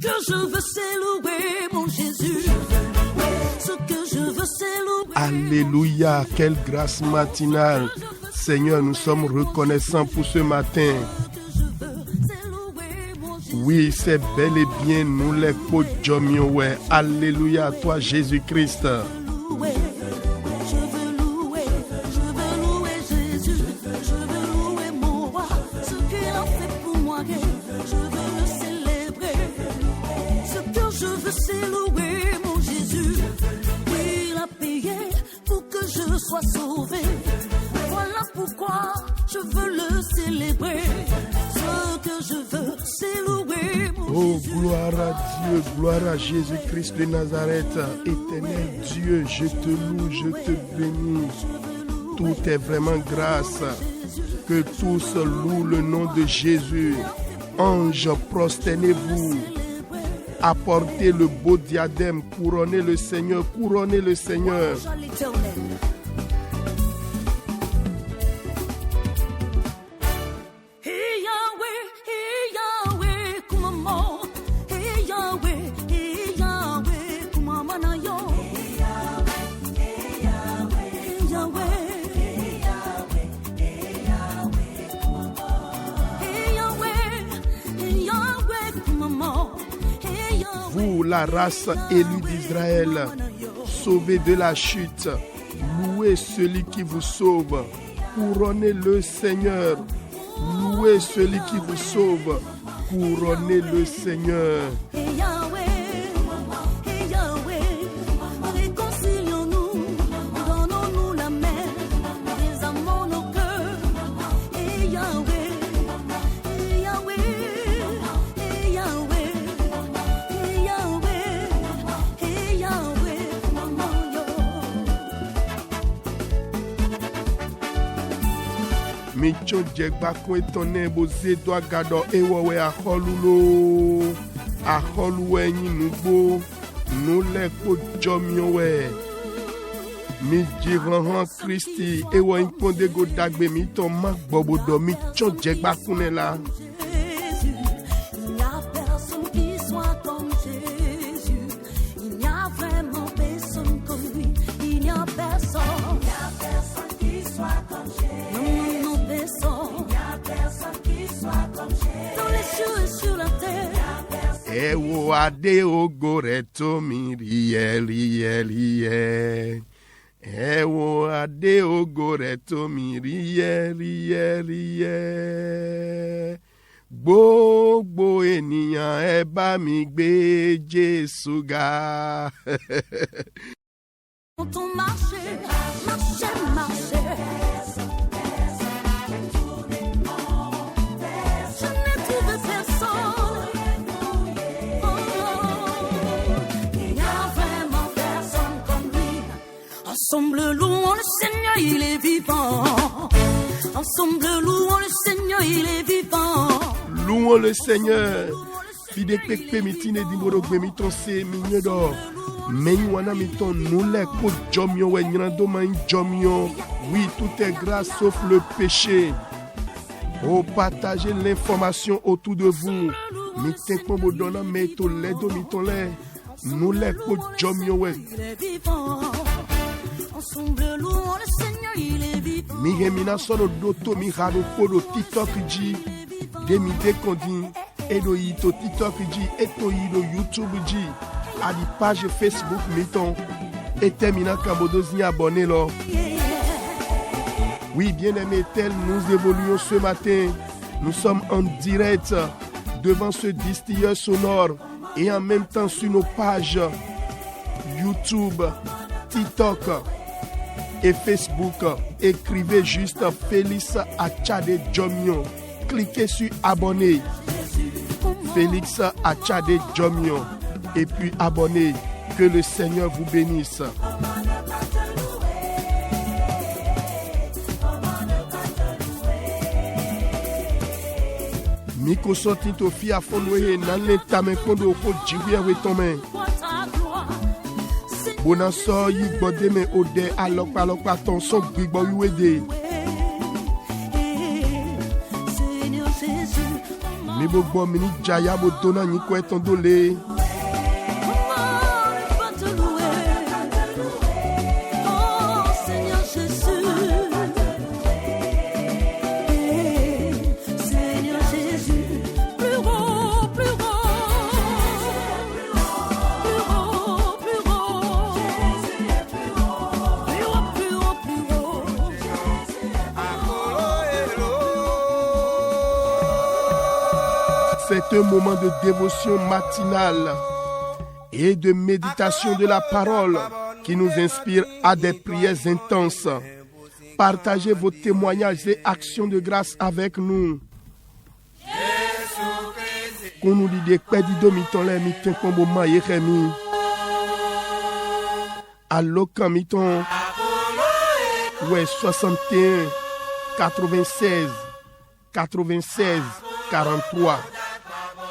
que je veux, c'est louer mon Jésus. Ce que je veux, c'est louer. Alléluia, quelle grâce matinale. Seigneur, nous sommes reconnaissants pour ce matin. Oui, c'est bel et bien nous les podjomios. Alléluia à toi, Jésus-Christ. Sois sauvé. Voilà pourquoi je veux le célébrer. Ce que je veux, c'est louer mon Oh, Jésus. gloire à Dieu, gloire à Jésus-Christ de Nazareth. Éternel Dieu, je te loue, je te bénis. Tout est vraiment grâce. Que tous louent le nom de Jésus. Anges, prosternez-vous. Apportez le beau diadème, couronnez le Seigneur, couronnez le Seigneur. Vous, la race élue d'Israël, sauvée de la chute, louez celui qui vous sauve, couronnez le Seigneur, louez celui qui vous sauve, couronnez le Seigneur. Micho jegba kwe tonen boze do agado ewowe aholulo aholuwe nyinubo nule ko jomiowe mi jivran Christi ewo inponde go dagbe mi ton mak bobodo mi cho jegba kune la. Ewo ade ogore to mi rie rie rie. Ewo ade ogore to mi rie rie rie. Gbogbo ènìyàn ẹ bá mi gbé Jésù ga. Quand on marchait, marchait, marchait. Ensemble louons le Seigneur, il est vivant. Ensemble louons le Seigneur, il est vivant. Louons le Seigneur. Fide pepe mitine di moro gbe miton se minyedo. Menywana miton nule ko jomio we nyando man jomio. Oui, tout est grâce sauf le péché. Oh, partagez l'information autour de vous. Miten ko bodona meto ledo miton le. Nule ko jomio we. Ensemble louons le Seigneur, il est vivant. Migemina sono doto mi haro podo TikTok ji. Demi dekondi. Edo yito TikTok ji. Eto yido YouTube ji. A di page Facebook miton. Et termina Kambodozni abonné là. Oui, bien aimé tel, nous évoluons ce matin. Nous sommes en direct devant ce distilleur sonore et en même temps sur nos pages YouTube, TikTok et Facebook. Écrivez juste Félix Achade Djomio. Cliquez sur abonner. Félix Achade Djomio. Et puis abonnez. Que le Seigneur vous bénisse. Miko sorti to fi afonwe nan le tame kondo ko jiwe we tome. Bona so yi gbode me ode alokpa ton so gbigbo yuwe de. Seigneur Jésus. Mi bo bo mini jaya bo dona ni ko etondole. C'est un moment de dévotion matinale et de méditation de la parole qui nous inspire à des prières intenses. Partagez vos témoignages et actions de grâce avec nous. Qu'on nous dit des pédis domiton les mitins comme au maïe rémi. Allo kamiton. Ouais, 61, 96, 96, 43.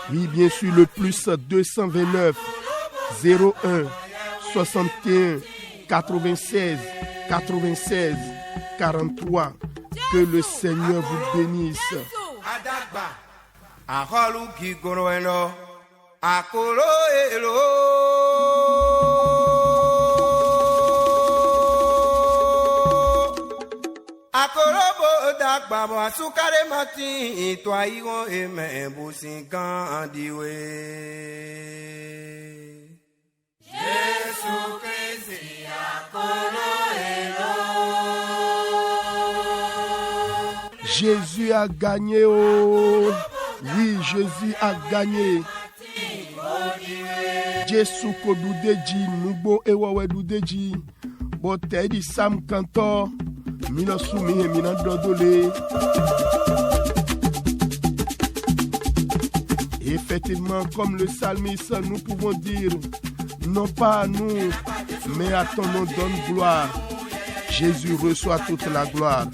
Oui, bien sûr, le plus 229 01 61 96 96 43. Que le Seigneur vous bénisse. Akorobo dagba mo asukare mati ito ayiwon eme busingan diwe. Jésus Christ akoro elo. Jésus a gagné, oh oui, Jésus a gagné. Jésus ko dudeji nubo ewawe dudeji bote di sam kantor. Mina soumi et mina dodolé. Effectivement, comme le psalmiste, nous pouvons dire, non pas à nous, mais à ton nom donne gloire. Jésus reçoit toute la gloire.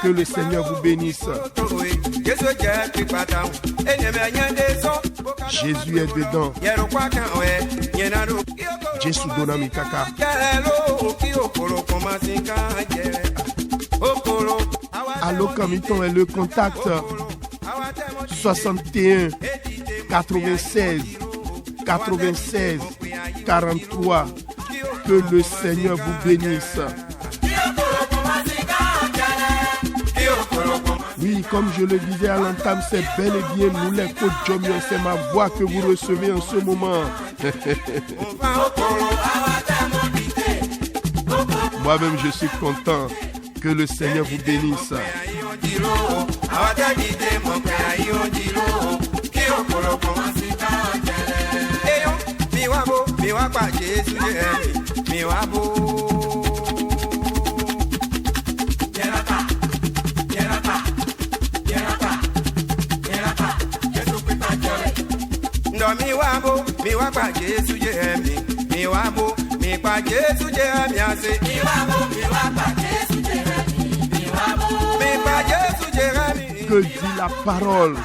Que le Seigneur vous bénisse. Jésus est dedans. Jésus donne mi kaka. Allo Kamiton est le contact 61 96 96 43. Que le Seigneur vous bénisse. Oui, comme je le disais à l'entame, c'est bel et bien nous les côtes Jomio, c'est ma voix que vous recevez en ce moment. Moi-même, je suis content. Que le Seigneur vous bénisse. Mi wa pa Jésus Jérémie, mi wa bo, mi pa Jésus Jérémie assez. Mi wa pa Jésus Jérémie, mi pa Jésus Jérémie. Que dit la parole?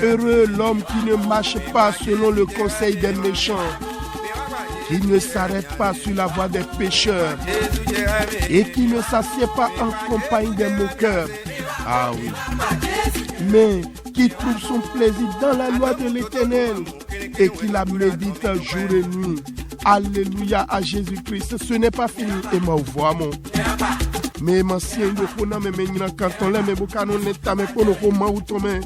Heureux l'homme qui ne marche pas selon le conseil des méchants, qui ne s'arrête pas sur la voie des pécheurs et qui ne s'assied pas en compagnie des moqueurs. Ah oui. Mais qui trouve son plaisir dans la loi de l'Éternel et qui la médite jour et nuit. Alléluia à Jésus-Christ. Ce n'est pas fini. Et moi, vois mon. Mais ma sien de fona me menina canton là mais bokano neta me kono ko mautome.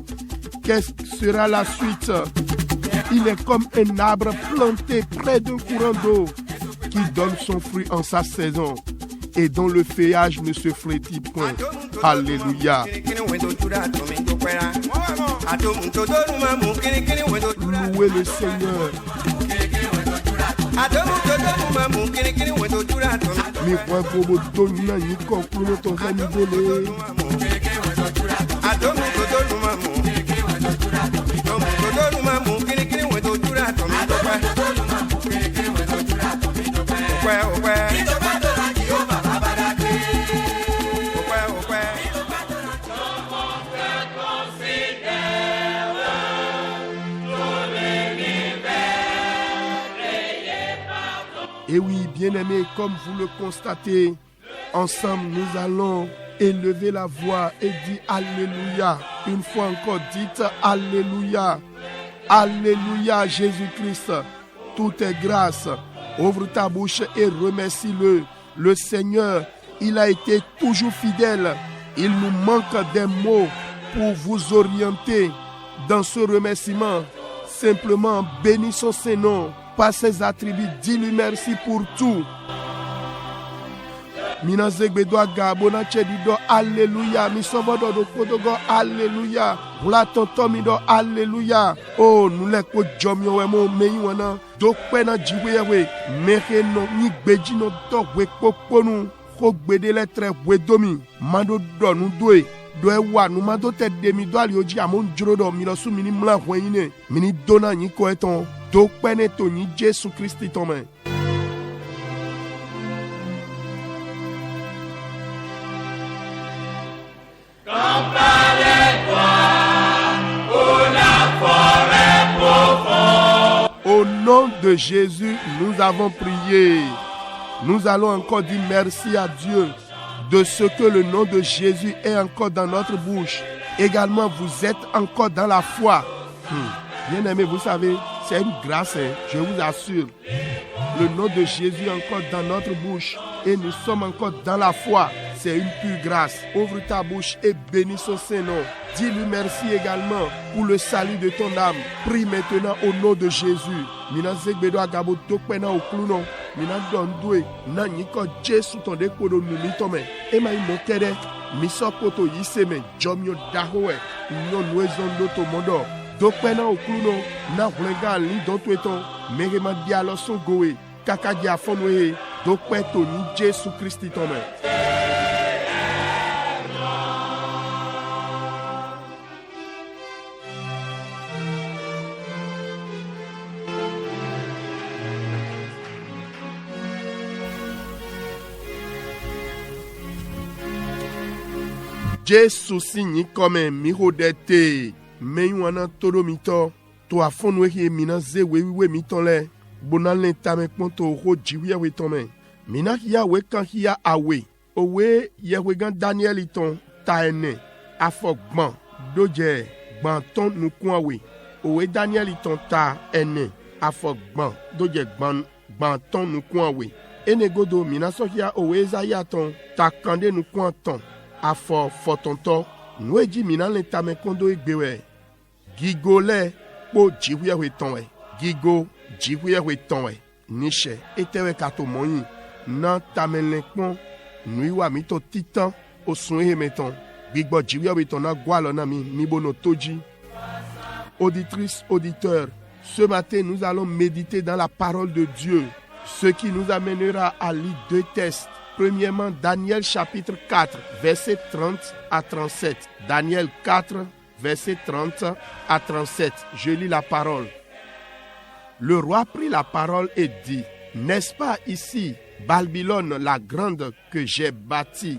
Qu'est-ce que sera la suite? Il est comme un arbre planté près d'un courant d'eau qui donne son fruit en sa saison et dont le feuillage ne se flétrit point. Alléluia. Louez le Seigneur. Mi kwa bobo donna ni konkluno to zani dele. Et oui, bien-aimés, comme vous le constatez, Ensemble, nous allons élever la voix et dire Alléluia. Une fois encore, dites Alléluia. Alléluia, Jésus-Christ. Tout est grâce. Ouvre ta bouche et remercie-le. Le Seigneur, il a été toujours fidèle. Il nous manque des mots pour vous orienter dans ce remerciement. Simplement, bénissons ses noms par ses attributs. Dis-lui merci pour tout. Mina zegbe do agabona chedi do alléluia. Mi sobodo do kodogo alléluia. Vula tonton mi do alléluia. Oh, nous les ko jomyo we mo meyi wana. Do pena jiwe we. Meke no ni gbeji no do we poponu. Ko gbede le tre we domi. Mando do nu doe. Do e wa nu mando te demi do ali oji amon juro do mi lo su mini mla hwenyine. Mini dona ni ko eton. Do pene to ni Jésus Christ ton men. Au nom de Jésus, nous avons prié. Nous allons encore dire merci à Dieu de ce que le nom de Jésus est encore dans notre bouche. Également, vous êtes encore dans la foi. Bien aimé, vous savez, c'est une grâce, je vous assure. Le nom de Jésus est encore dans notre bouche et nous sommes encore dans la foi. C'est une pure grâce. Ouvre ta bouche et bénis son Saint-Nom. Dis-lui merci également pour le salut de ton âme. Prie maintenant au nom de Jésus. Mina zegbedo agabo tokpena okluno. Mina dondwe na nyiko Jésus ton dekodo numitome. Ema imokede miso koto yiseme jomyo dahoe. Nyo nuezondo to mondo. Tokpena okluno na vlenga li donto eton. Merema dialo son goe. Kaka dia fonwe. Tokpeto ni Jésus Christ tome. Jésus signe comme mirodete menywana todo mito to afonwe hi mina zewe we mitole bonalen tame ponto ro jiwe we tome mina hiya we kan hiya awe owe yewe gan Daniel iton taene afogban doje gban ton nu kun awe owe Daniel iton ta ene afogban doje gban ton nu kun awe enegodo mina so hiya owe Isaiah ton ta kande nu kun ton afọ fọtọntọ nueji mina le tame kondo egbewe gigole po jihuyewe tonwe gigo jihuyewe tonwe niche etewe kato moyin na tame lenkpon nuiwa mito titan osun ehemeton gbigbo jihuyewe ton na gwalo na mi bono toji. Auditrice, auditeur, ce matin nous allons méditer dans la parole de Dieu, ce qui nous amènera à lire deux textes. Premièrement, Daniel chapitre 4, verset 30 à 37. Daniel 4, verset 30 à 37. Je lis la parole. Le roi prit la parole et dit, « N'est-ce pas ici, Babylone la grande, que j'ai bâtie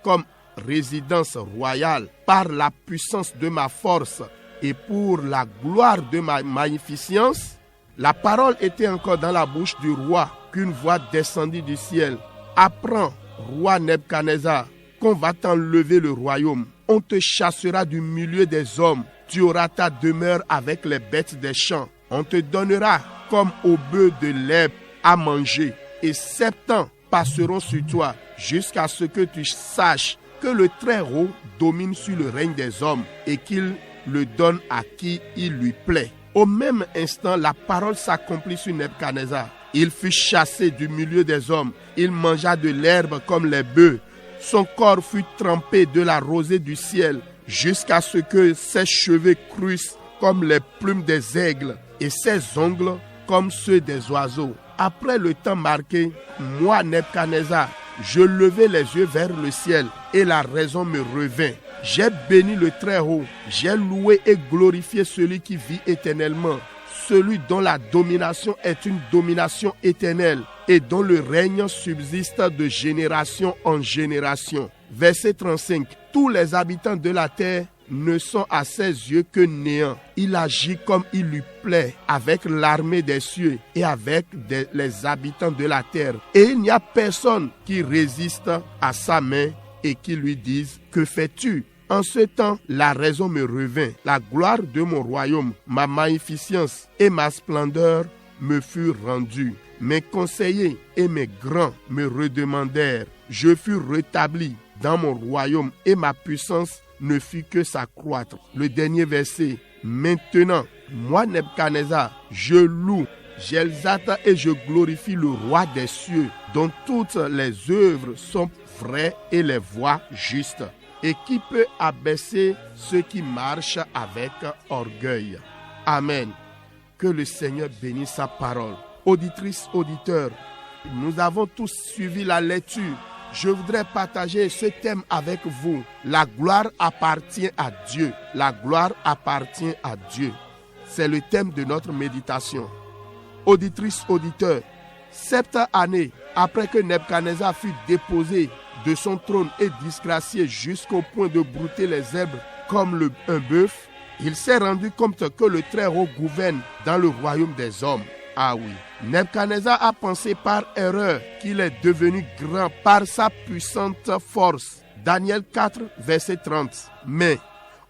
comme résidence royale par la puissance de ma force et pour la gloire de ma magnificence ?» La parole était encore dans la bouche du roi qu'une voix descendit du ciel. Apprends, roi Nebuchadnezzar, qu'on va t'enlever le royaume. On te chassera du milieu des hommes. Tu auras ta demeure avec les bêtes des champs. On te donnera comme au bœuf de l'herbe à manger. Et 7 ans passeront sur toi jusqu'à ce que tu saches que le Très-Haut domine sur le règne des hommes et qu'il le donne à qui il lui plaît. Au même instant, la parole s'accomplit sur Nebuchadnezzar. Il fut chassé du milieu des hommes. Il mangea de l'herbe comme les bœufs. Son corps fut trempé de la rosée du ciel jusqu'à ce que ses cheveux crussent comme les plumes des aigles et ses ongles comme ceux des oiseaux. Après le temps marqué, moi, Nebuchadnezzar, je levai les yeux vers le ciel et la raison me revint. J'ai béni le Très-Haut. J'ai loué et glorifié celui qui vit éternellement. Celui dont la domination est une domination éternelle et dont le règne subsiste de génération en génération. Verset 35. Tous les habitants de la terre ne sont à ses yeux que néant. Il agit comme il lui plaît avec l'armée des cieux et avec les habitants de la terre. Et il n'y a personne qui résiste à sa main et qui lui dise « Que fais-tu » En ce temps, la raison me revint. La gloire de mon royaume, ma magnificence et ma splendeur me furent rendues. Mes conseillers et mes grands me redemandèrent. Je fus rétabli dans mon royaume et ma puissance ne fit que s'accroître. Le dernier verset. Maintenant, moi Nebuchadnezzar, je loue, j'exalte et je glorifie le roi des cieux, dont toutes les œuvres sont vraies et les voies justes. Et qui peut abaisser ceux qui marchent avec orgueil. Amen. Que le Seigneur bénisse sa parole. Auditrices, auditeurs, nous avons tous suivi la lecture. Je voudrais partager ce thème avec vous. La gloire appartient à Dieu. La gloire appartient à Dieu. C'est le thème de notre méditation. Auditrices, auditeurs, 7 années après que Nebuchadnezzar fut déposé de son trône et disgracié jusqu'au point de brouter les herbes comme un bœuf, il s'est rendu compte que le Très-Haut gouverne dans le royaume des hommes. Ah oui, Nebuchadnezzar a pensé par erreur qu'il est devenu grand par sa puissante force. Daniel 4, verset 30. Mais,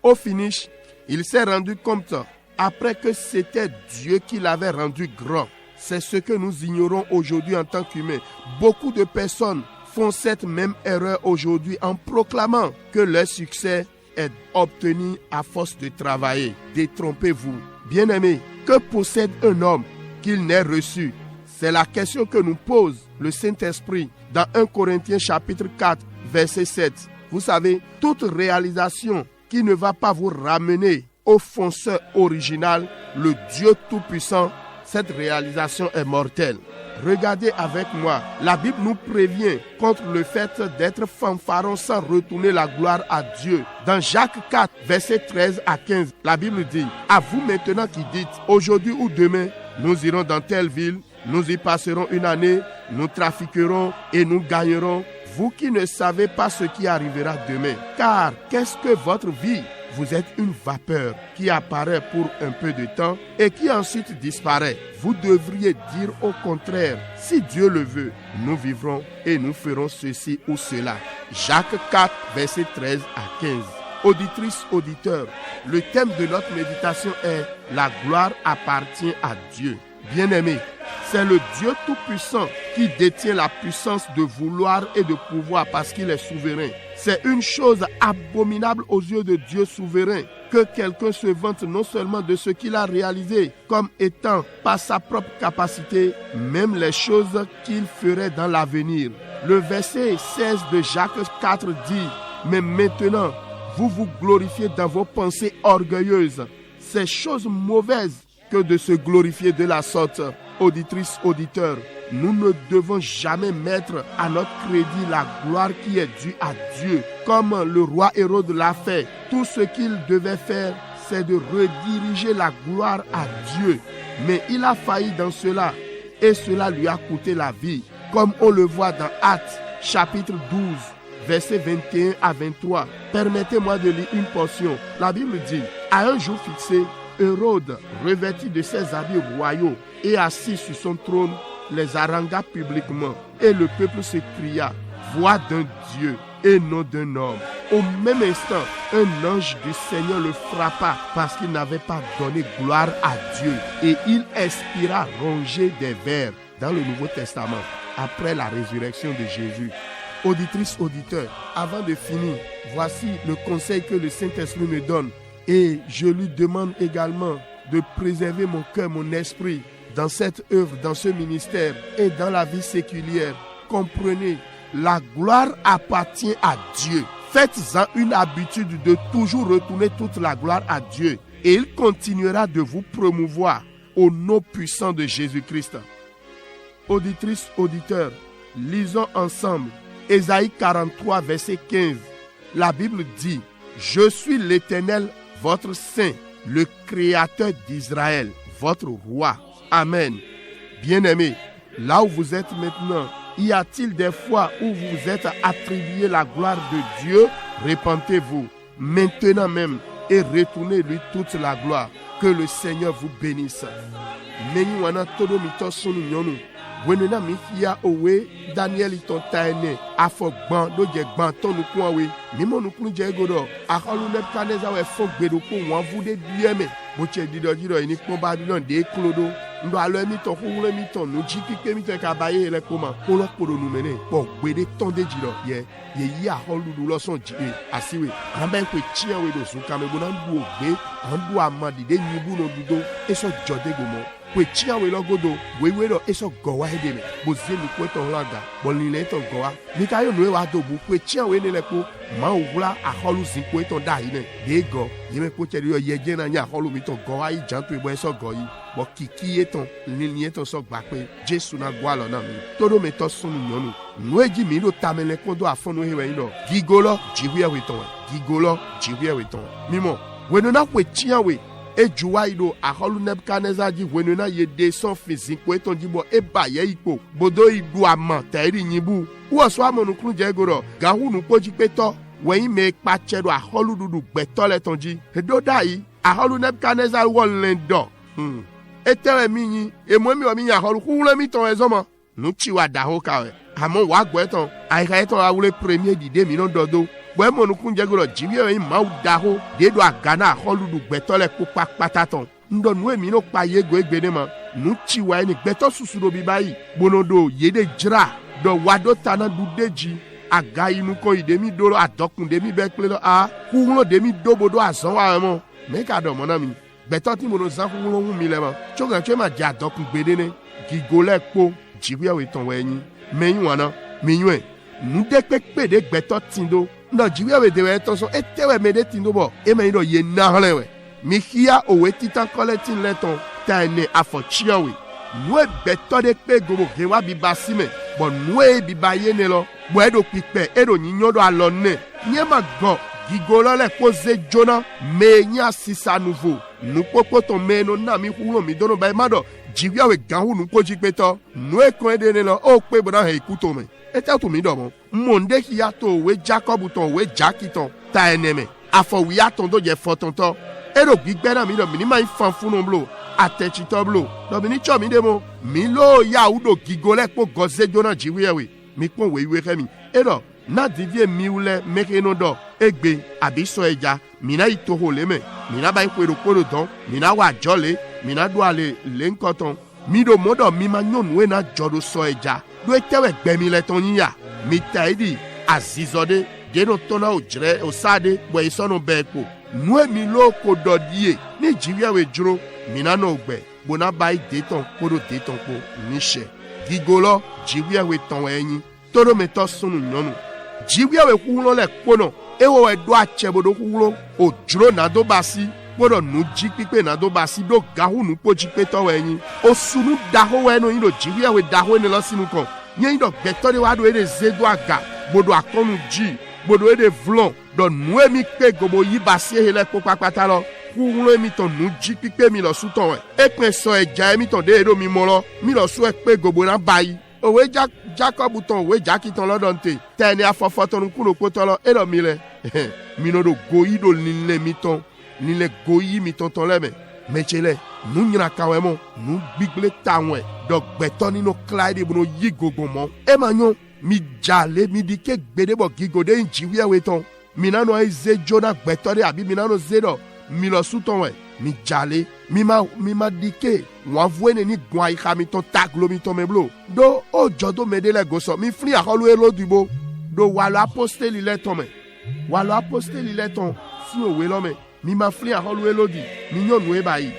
au finish, il s'est rendu compte après que c'était Dieu qui l'avait rendu grand. C'est ce que nous ignorons aujourd'hui en tant qu'humains. Beaucoup de personnes font cette même erreur aujourd'hui en proclamant que leur succès est obtenu à force de travailler. Détrompez-vous. Bien-aimés, que possède un homme qu'il n'ait reçu? C'est la question que nous pose le Saint-Esprit dans 1 Corinthiens chapitre 4, verset 7. Vous savez, toute réalisation qui ne va pas vous ramener au fonceur original, le Dieu Tout-Puissant, cette réalisation est mortelle. Regardez avec moi, la Bible nous prévient contre le fait d'être fanfaron sans retourner la gloire à Dieu. Dans Jacques 4, verset 13 à 15, la Bible dit « À vous maintenant qui dites, aujourd'hui ou demain, nous irons dans telle ville, nous y passerons une année, nous trafiquerons et nous gagnerons. Vous qui ne savez pas ce qui arrivera demain. Car qu'est-ce que votre vie ? Vous êtes une vapeur qui apparaît pour un peu de temps et qui ensuite disparaît. Vous devriez dire au contraire, si Dieu le veut, nous vivrons et nous ferons ceci ou cela. Jacques 4, verset 13 à 15. Auditrices, auditeurs, le thème de notre méditation est « La gloire appartient à Dieu ». Bien-aimés, c'est le Dieu Tout-Puissant qui détient la puissance de vouloir et de pouvoir parce qu'il est souverain. C'est une chose abominable aux yeux de Dieu souverain que quelqu'un se vante non seulement de ce qu'il a réalisé comme étant par sa propre capacité, même les choses qu'il ferait dans l'avenir. Le verset 16 de Jacques 4 dit « Mais maintenant, vous vous glorifiez dans vos pensées orgueilleuses. C'est chose mauvaise que de se glorifier de la sorte. » Auditrices, auditeurs, nous ne devons jamais mettre à notre crédit la gloire qui est due à Dieu. Comme le roi Hérode l'a fait, tout ce qu'il devait faire, c'est de rediriger la gloire à Dieu. Mais il a failli dans cela et cela lui a coûté la vie. Comme on le voit dans Actes chapitre 12, versets 21 à 23. Permettez-moi de lire une portion. La Bible dit, à un jour fixé, Hérode, revêtu de ses habits royaux et assis sur son trône, les harangua publiquement. Et le peuple s'écria, voix d'un Dieu et non d'un homme. Au même instant, un ange du Seigneur le frappa parce qu'il n'avait pas donné gloire à Dieu. Et il expira rongé des vers dans le Nouveau Testament, après la résurrection de Jésus. Auditrices, auditeurs, avant de finir, voici le conseil que le Saint-Esprit me donne. Et je lui demande également de préserver mon cœur, mon esprit dans cette œuvre, dans ce ministère et dans la vie séculière. Comprenez, la gloire appartient à Dieu. Faites-en une habitude de toujours retourner toute la gloire à Dieu. Et il continuera de vous promouvoir au nom puissant de Jésus-Christ. Auditrices, auditeurs, lisons ensemble Ésaïe 43, verset 15. La Bible dit, « Je suis l'Éternel, votre Saint, le Créateur d'Israël, votre Roi. » Amen. Bien-aimés, là où vous êtes maintenant, y a-t-il des fois où vous êtes attribué la gloire de Dieu? Répentez-vous. Maintenant même, et retournez-lui toute la gloire. Que le Seigneur vous bénisse. Meni wana todo mito sunu nyonu. Wenena mi fia owe Daniel iton taene afo gban do je gban ton nu kun we. Mi mo nu kun je godo. Akolu Nebukadnezar we fo gbedo ko wan vu de dieme. Bo che dido ni pon Babylon de klodo. Ndo alo mi ton ko mi ton nu jikike mi ton ka baye le koma. Ko lo podo nu mene. Po gbede ton de jiro ye yi akolu du lo son ji asiwe. An ben ko chia we do su kame bo nan du ogbe. An du amadi de nyibu no dudo. Eso jode gomo. Kwe chia we logodo we do eso gowa hedeme boze mi kweto laga bolile to gowa mi kayo no wa do bu kwe chia we ne lepo ma owula aholu zin kweto da ine de go yeme ko che yo yeje na nya aholu mi to gowa yi janto ebo eso go yi bo kiki eton lini eton so gba pe Jesu na gwa lo na mi todo me to sunu nyonu nweji mi lo tamele kondo afonu hewe ndo gigolo jiwe we ton gigolo jiwe we ton mimo we no na kwe chia we ejuwa ido aholu Nebukadnezar ji wenuna ye de son physique ko eton jibo e baye ipo bodo idu ama teri nyibu wo so amonu kun je goro gahunu poji peto weyin me pa chedo aholu dudu gbeto le tonji edo dai aholu Nebukadnezar wo lendo etere mi yin emo mi o mi aholu kunle mi ton ezomo nu chiwa daho kawe amo wa gbeton aika eton awule premier dide mi no dodo bwe monu kunje goro jiwe ma udaho dedo agana holudu gbetole pupa pataton ndo nu emi no pa yego egbede ma nu chiwa eni gbeto susudo bi bayi bonodo yede jra do wado tana du deji aga inu ko idemi dolo adokun demi bekle lo a kuhulo demi dobodo azon wa mo me ka do mona mi gbeto ti mono zan kuhulo hu mi le ma chogan che ma ja adokun gbede ne gigole po jiwe we ton weyin meyin wana miyun nu de pepe de gbeto tindo no jiwe we de we to so etewe me de tindo bo e me ndo ye na hlewe mi hia owe titan collecting leton ta ne afochia we nu e beto de pe gobo ge wa bi basime bo nu e bi baye ne lo bo edo pipe edo nyinyo do alone nye ma go gigolo le pose jona me nya sisa nouveau nu popo ton me no na mi hulo mi dono ba mado jiwe we gahu nu poji peto nu e ko ede ne lo o pe boda he ikuto me eta to mi domo monde hia to we Jacob ton we Jakiton ta eneme afo wi aton do je fotonto ero gbigbe na mi do mi ni mai fan funu blo atechi to blo do mi ni cho mi demo mi lo ya udo gigole po goze jona jiwe we mi pon we iwe kemi ero na divie mi ule meke no do egbe abi so eja mi na itoho leme mi na ba ikwero koro don mi na wa jole mi na do ale le nkoton mi do modo mi ma nyon we na jodo so eja do etewe gbemi le ton yin mi taidi azizode deno tona ojre osade bo isono bepo nu emi lo ko dodie Nigeria we juro mina no gbe bona bai deton kodo deton po niche gigolo jiwe we ton eyin todo meto sunu nyonu jiwe we kulo le pono ewo we do achebodo kulo ojuro na do basi podo nu ji pipe na do basi do gahunu poji peto eyin osunu daho we no yin do jiwe we daho ne lo sinu kon yen do gbeto de wa do ere zedo aga bodo akonu ji bodo ede vlon do nu emi pe gobo yi basi hele popapata lo kulo emi ton nu ji pipe mi lo suton e pe so eja emi ton de ero mi mo lo mi lo su e pe gobo na bayi owe Jacob ton we Jakiton lodon te teni afofo ton kulo poto lo ero mi le mi no do goyi do linle mi ton linle goyi mi ton ton leme mechele nu nyina kawemo nu gbigle tawen do gbeto ni no Clyde bono yi gogo mo e manyo mi jale mi dike gbede bo gigode njiwe we ton mi na no eze jona gbeto de abi mi na no zedo mi lo suton we mi jale mi ma dike wan vuene ni gwa ika mi ton taglo mi ton meblo do o jodo medele goso mi fli akolu elo dubo do walo aposteli le ton me walo aposteli le ton si o we lo me mi ma fli akolu elo di mi nyon we bayi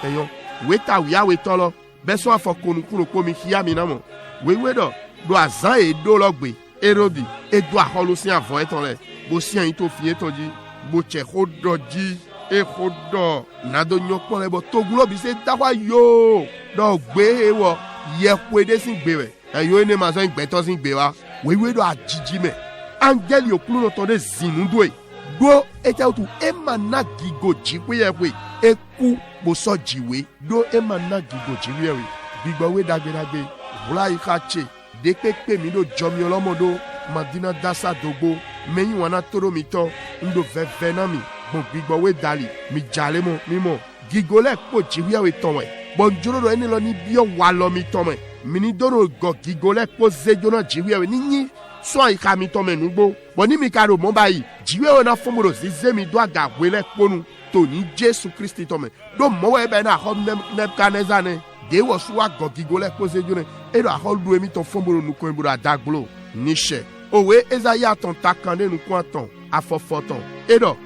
eyo we ta wiya we tolo beso afokonu kuno ko mi hia mi na mo we do azan e do logbe erodi e do akolu si avon eton le bo si an to fie ton ji bo che hodoji e hodo na do nyokpo le bo togulo bi se dawa yo do gbe ewo ye kwede sin gbe we eyo ene ma so gbe to sin gbe wa we do ajiji me angel yo kulu no to de zinu do e do ete otu e ma na gigo jiwe ye we eku bo so jiwe do e ma na gigo jiwe we gbigbo we dagbe wula ikache de pepe mi do jomi olomodo madina dasa dogbo meyin wana toro mi to ndo veve na mi bon gbigbowe dali mi jale mo mi mo gigole po jiwiawe tonwe bon joro eni lo ni bio walo mi tonwe mini dono go gigole po zejona jiwiawe ni so ika mi tonme nugbo bon ni mi karo mo bayi jiwiawe na fomoro zize mi do aga wele ponu to ni Jesu Christi tonme do mo we be na hom Nebukadneza ne de wo so wa go gigole po zejona e do ahol du emi ton fomoro nu ko emburo adaglo niche owe Esaïa ton takande nu kwanton afofoton edo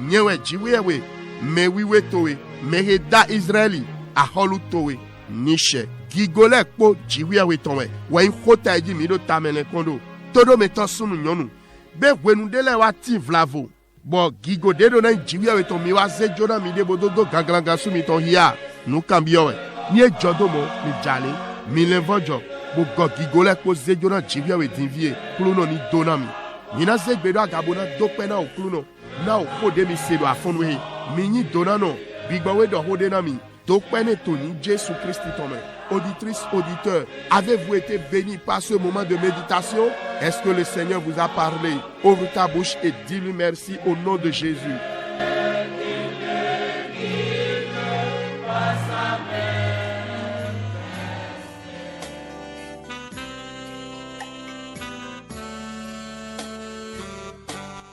nyewe jiwewe mewiwe towe meheda Israeli aholu towe niche gigole kpo jiwewe tonwe wen khota eji mi do tamele kondo todo meto sunu nyonu be wenu dele wa ti vlavo bo gigode do na jiwewe ton mi wa se jona mi de bododo gangranga su mi ton hia nu kambiowe ni ejodo mo mi jale mi levojo bo go gigole kpo se jona jiwewe dinvie kluno ni donami mina se gbedo agabona dopena o kluno na o kode mi se do afonwe mi ni donano bigbawe do hode na mi dopene to ni Jésus Christ tome. Auditrice, auditeur, avez-vous été béni par ce moment de méditation? Est-ce que le Seigneur vous a parlé? Ouvre ta bouche et dis-lui merci au nom de Jésus.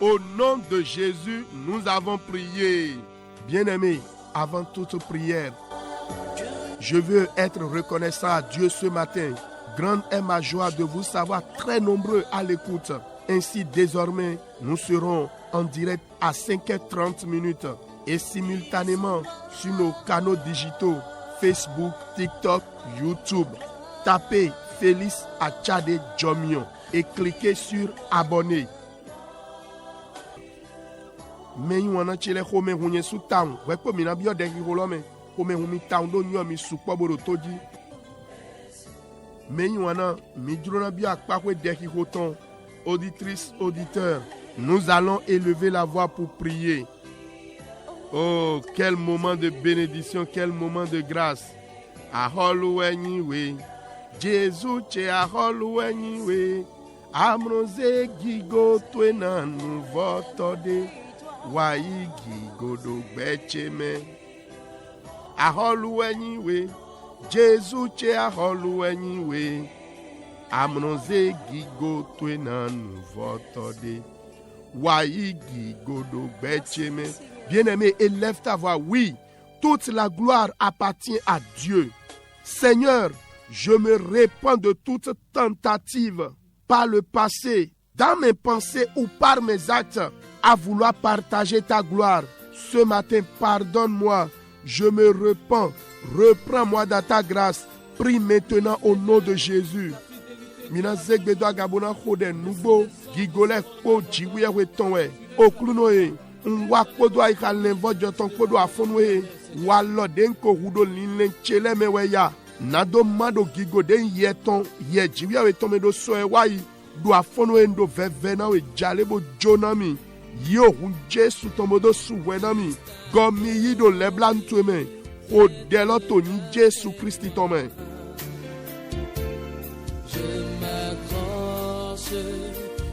Au nom de Jésus, nous avons prié. Bien-aimés, avant toute prière, je veux être reconnaissant à Dieu ce matin. Grande est ma joie de vous savoir très nombreux à l'écoute. Ainsi, désormais, nous serons en direct à 5h30 et simultanément sur nos canaux digitaux Facebook, TikTok, YouTube. Tapez Félix Achade Djomion et cliquez sur abonner. Mais wana chile home hunye su town wepo mina bio deki holome home humi town do nyo mi supo boro toji mais wana mi drona bio akpakwe deki hoton. Auditrice, auditeur, nous allons élever la voix pour prier. Oh, quel moment de bénédiction, quel moment de grâce. Aholu enyiwe Jésus che aholu enyiwe amroze gigo twena nu votode waigi godo gbecheme aholu enyiwe Jésus che aholu enyiwe amnoze gigo twena nu votode waigi godo gbecheme. Bien-aimé, élève ta voix. Oui, toute la gloire appartient à Dieu. Seigneur, je me répands de toute tentative par le passé, dans mes pensées ou par mes actes, à vouloir partager ta gloire. Ce matin, pardonne-moi, je me repens, reprends-moi dans ta grâce. Prie maintenant au nom de Jésus. Mina zegbedo agabona khode nubo gigole ko jiwe wetonwe oklunoe nwa kodo ai kalenvo joton kodo afonwe walo denko hudo linlen chele meweya nado mado gigoden yeton ye jiwe weton medo soe wai do afonwe ndo vevena we jalebo jonami yo hu Jesu tomodo suwenami gomi yido leblan tueme o deloto ni Jesu Christi tome.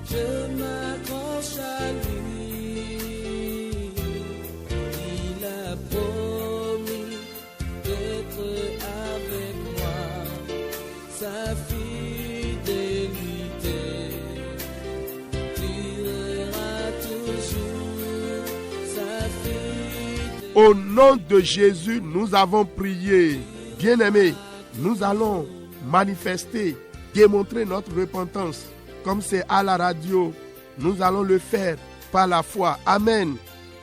Je m'accroche à lui, il a promis d'être avec moi, sa fidélité durera toujours, sa fidélité. Au nom de Jésus, nous avons prié. Bien-aimés, nous allons manifester, démontrer notre repentance. Comme c'est à la radio, nous allons le faire par la foi. Amen.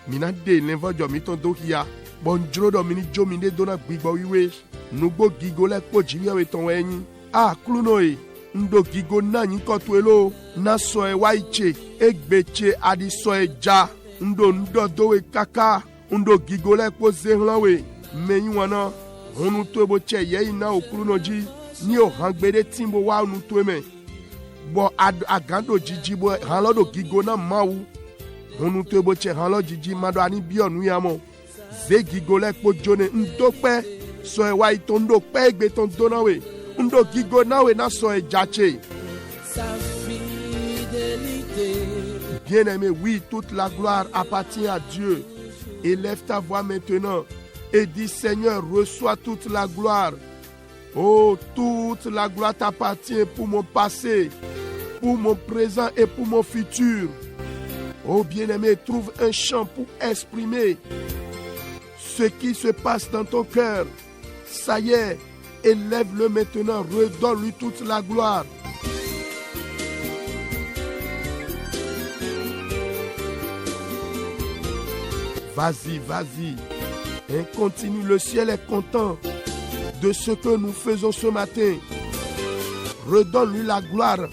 Minade l'invojo miton dokia. Bonjro do mini jo mine dona gbigbo wiwe. Nubo gigole ko jiwe weton enyi. Ah, klunoe. Ndo gigo na nyiko tuelo. Na soe waiche. Egbeche adi soe ja. Ndo dowe kaka. Ndo gigole ko zehlanwe. Menyi wana. Onu tuebo che ye ina oklunoji. Ni o hangbede timbo wa onu tueme. Bo agando jiji bo halodo gigona mawu onu to bo che halo jiji mado ani bionu yamo ze gigole po jone ndope so e wa itondo pe egbe ton donawe ndo gigona we na so e jache Sa fidélité. Bien-aimé, oui, toute la gloire appartient à Dieu. Élève ta voix maintenant et dis, Seigneur, reçois toute la gloire. Oh, toute la gloire t'appartient pour mon passé, pour mon présent et pour mon futur. Oh, bien-aimé, trouve un chant pour exprimer ce qui se passe dans ton cœur. Ça y est, élève-le maintenant, redonne-lui toute la gloire. Vas-y, vas-y. Et continue, le ciel est content de ce que nous faisons ce matin. Redonne-lui la gloire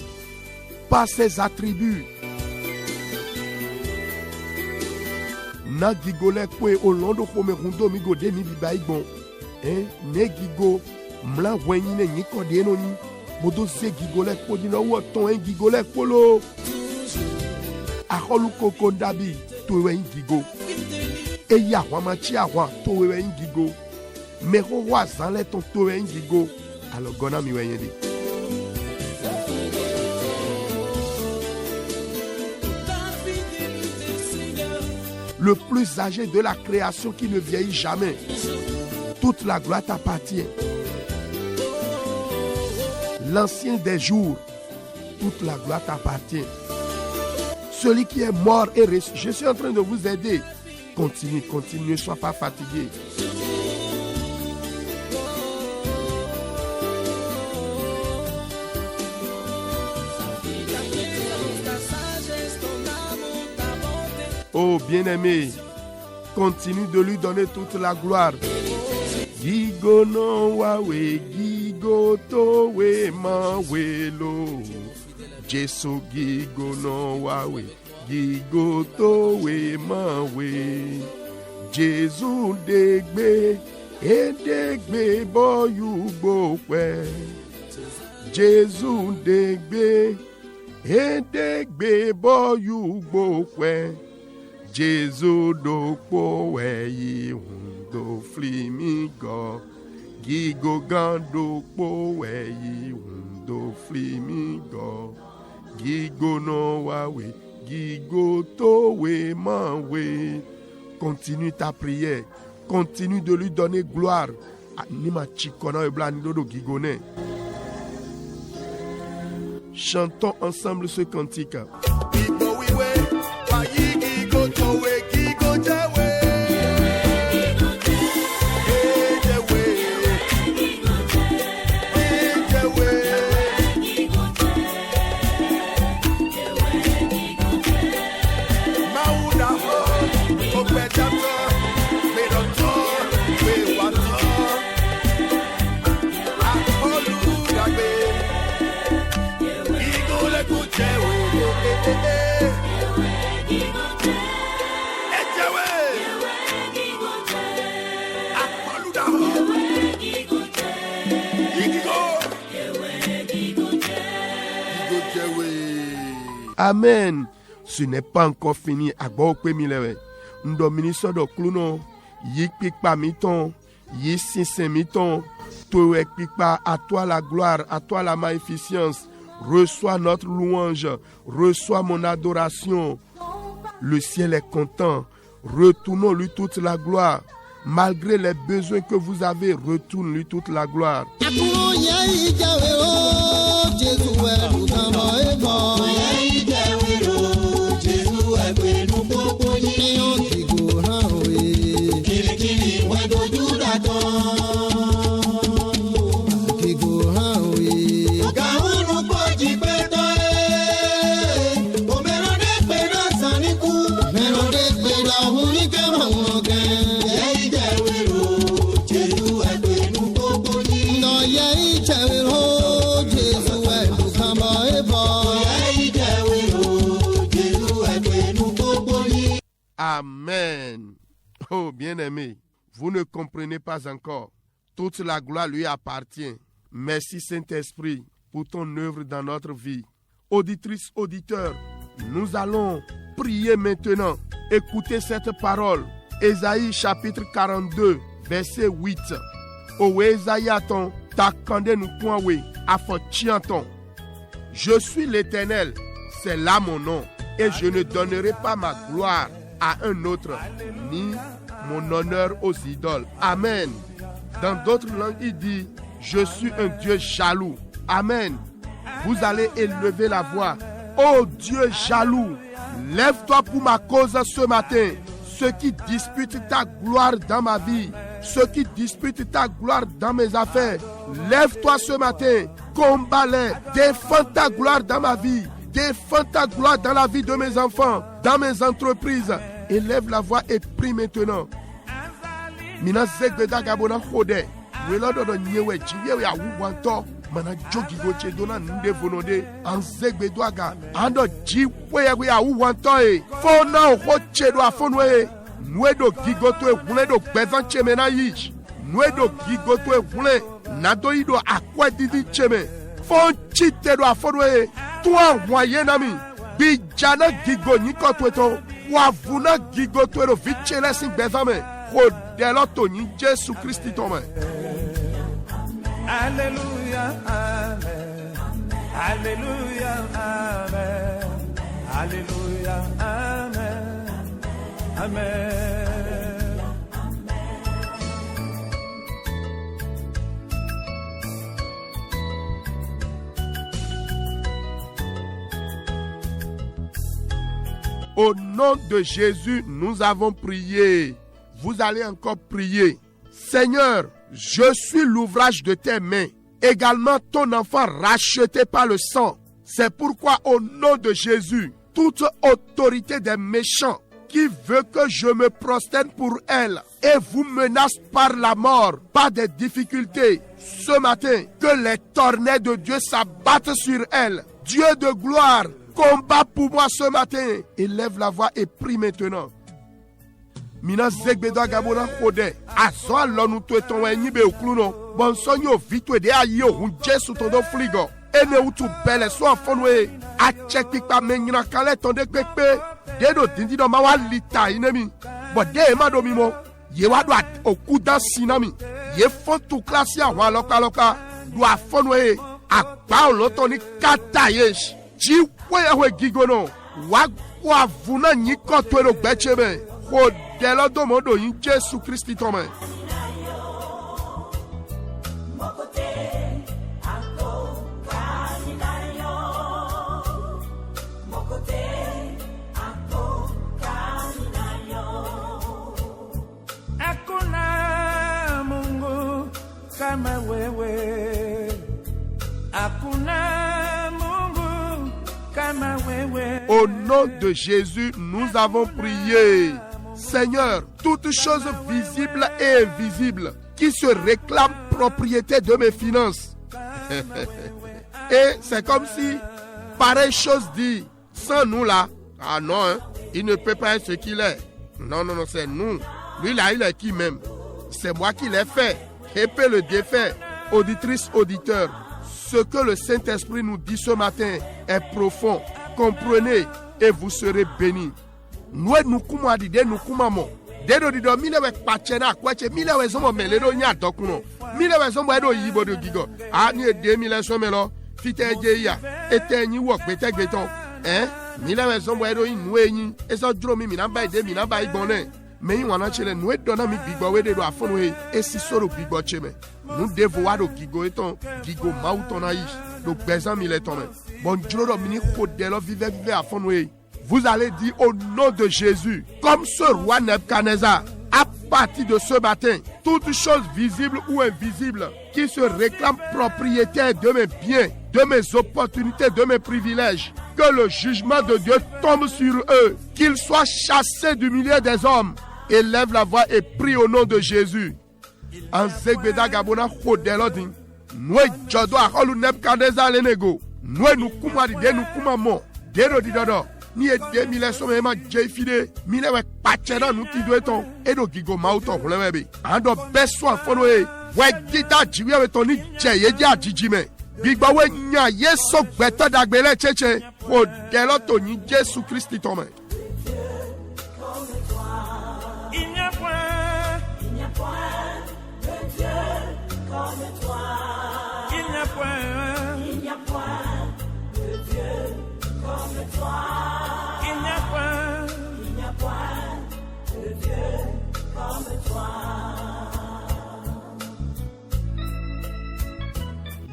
par ses attributs. Na gigole kwe olondo kome rundo migo de mi bibai bon. Ne gigo mla wenyi ne nyiko de no ni. Bodo se gigole kwe di na woton gigole polo. Aholu koko dabi to wen gigo. E ya wama chi awa to wen gigo. Mero wa zanle ton to wen gigo. Alors gona mi wen yedi. Le plus âgé de la création qui ne vieillit jamais. Toute la gloire t'appartient. L'ancien des jours, toute la gloire t'appartient. Celui qui est mort et ressuscité. Je suis en train de vous aider. Continue, continue, ne sois pas fatigué. Oh bien-aimé, continue de lui donner toute la gloire. Gigo no wawe, gigo to we ma we lo. Jesu gigo no wawe, gigo to we ma we. Jesu degbe, e degbe boyu gbope. Jesu degbe, e degbe boyu gbope. Jesu do po weyi hundo flimigo. Gigo gando po weyi hundo flimigo. Gigo no wawe, gigo to we man we. Continue ta prière. Continue de lui donner gloire. Anima chikona e blanido do gigone. Chantons ensemble ce cantique. Amen. Ce n'est pas encore fini. Agbope milewe. Ndomini sodo kluno. Yik pikpa miton. Yik sinsen miton. Towe pikpa. À toi la gloire. À toi la magnificence. Reçois notre louange. Reçois mon adoration. Le ciel est content. Retournons-lui toute la gloire. Malgré les besoins que vous avez, retourne-lui toute la gloire. Amen. Oh, bien-aimé, vous ne comprenez pas encore. Toute la gloire lui appartient. Merci Saint-Esprit pour ton œuvre dans notre vie. Auditrices, auditeurs, nous allons prier maintenant. Écoutez cette parole. Ésaïe chapitre 42, verset 8. O Ésaïe ton, ta kande nous poinwe, afotianton. Je suis l'Éternel, c'est là mon nom, et je ne donnerai pas ma gloire à un autre, ni mon honneur aux idoles. Amen. Dans d'autres langues, il dit, je suis un Dieu jaloux. Amen. Vous allez élever la voix. Oh Dieu jaloux, lève-toi pour ma cause ce matin. Ceux qui disputent ta gloire dans ma vie, ceux qui disputent ta gloire dans mes affaires, lève-toi ce matin, combat-les, défends ta gloire dans ma vie, défends ta gloire dans la vie de mes enfants, dans mes entreprises. Élève la voix et prie maintenant. Mina zegbeda gabona khode, welodo do nyewe jiwe ya wuwanto, mana jogi goche dona nde vonode, an zegbedo aga, ando jiwe ya wuwanto e, fona oche do afonwe, nwedo gigoto e wule do bezan cheme na yish, nwedo gigoto e wule, nado ido akwe didi cheme, fon chite do afonwe, tuan waye nami, bijana gigo niko tweto, wavuna gigoto e do vichele si bezame, Kodeloto ni Jésus Christ tome. Alléluia, amen. Alléluia, amen. Alléluia, amen. Amen. Au nom de Jésus, nous avons prié. Vous allez encore prier. Seigneur, je suis l'ouvrage de tes mains, également ton enfant racheté par le sang. C'est pourquoi au nom de Jésus, toute autorité des méchants qui veut que je me prosterne pour elle et vous menace par la mort, par des difficultés, ce matin, que les tornades de Dieu s'abattent sur elle. Dieu de gloire, combat pour moi ce matin. Élève la voix et prie maintenant. Mina zegbedo agabona kode azo alonu to eton enyi be okluno bonso nyo vitu ede ayi ohun Jesu to do fligo ene utu bele so afonwe a check pipa menyina kale ton de pepe dedo dindi do ma wa lita inemi bode e ma do mi mo ye wa do okuda sinami ye fon tu klasi awon aloka do afonwe agba oloto ni kata yesh ji we gigono wa kwa vuna nyiko to ero gbechebe Kodelodo modo yin Jésus Christ tome. Hakuna Mungu kama wewe. Hakuna Mungu kama wewe. Au nom de Jésus, nous avons prié. Seigneur, toutes choses visibles et invisibles qui se réclament propriété de mes finances. Et c'est comme si pareille chose dit, sans nous là, ah non, hein, il ne peut pas être ce qu'il est. Non, c'est nous. Lui là, il est qui même? C'est moi qui l'ai fait et peut le défaire. Auditrice, auditeur, ce que le Saint-Esprit nous dit ce matin est profond. Comprenez et vous serez bénis. Nous kuma dide nous kuma mo dedo dido milewe pachena kwache milewe zomo meledo nya dokuno milewe zomo edo yibo do gigo ani ede mile somelo fite eje ya etenyi wo gbete gbeton milewe zomo edo inu eyin eso dro mi na ba ide mi na ba igbon me yin wana chele nu edo na mi gbigbo we dedo afonu e esi soro gbigbo cheme nu devo wa do gigo eton gigo mauton na yi do gbezan mi le ton bon juro do mini Kodelo vive afonu e. Vous allez dire au nom de Jésus, comme ce roi Nebuchadnezzar, à partir de ce matin, toutes choses visibles ou invisibles qui se réclament propriétaires de mes biens, de mes opportunités, de mes privilèges, que le jugement de Dieu tombe sur eux, qu'ils soient chassés du milieu des hommes. Élève la voix et prie au nom de Jésus. En Zegbeda Gabona Kodelodin, nous jodo akolu Nebuchadnezzar lenego, nous kuma di de nous kuma mo, dedo di dodo. Ni ede mile so me ma jefide mile we pachera nu ti do eton edo gigo mauto hulewebe ando beso afono e we gita jiwe we to ni jeye je ajiji me gbigba we nya yeso gbeto dagbele cheche Kodeloto ni Jésus Christ tome. Il n'y a point de Dieu comme toi. Il n'y a point de Dieu comme toi. Il n'y a point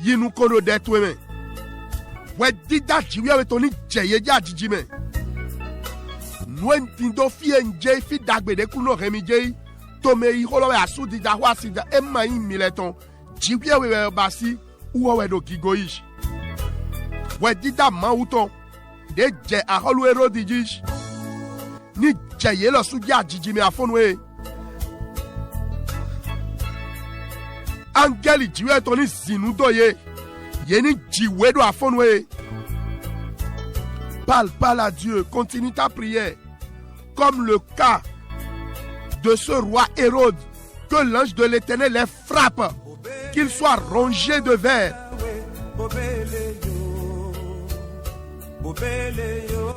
yinu kono detwe men. We dida jiwe we toni jeye ja jiji men. Nwen tindo fi enje fi dagbe de kuno remi je. Tome yi holo we asu dida wa sida emma yi mileton. Jiwe we basi uwa we do gigoish. We dida ma uton. De je a holo ero dijish. Ni jeye lo su ja jiji me afonwe. Angeli jiwe toni zinu doye. Yeni jiwe do afonwe. Parle à Dieu, continue ta prière. Comme le cas de ce roi Hérode, que l'ange de l'Éternel les frappe, qu'il soit rongé de vers.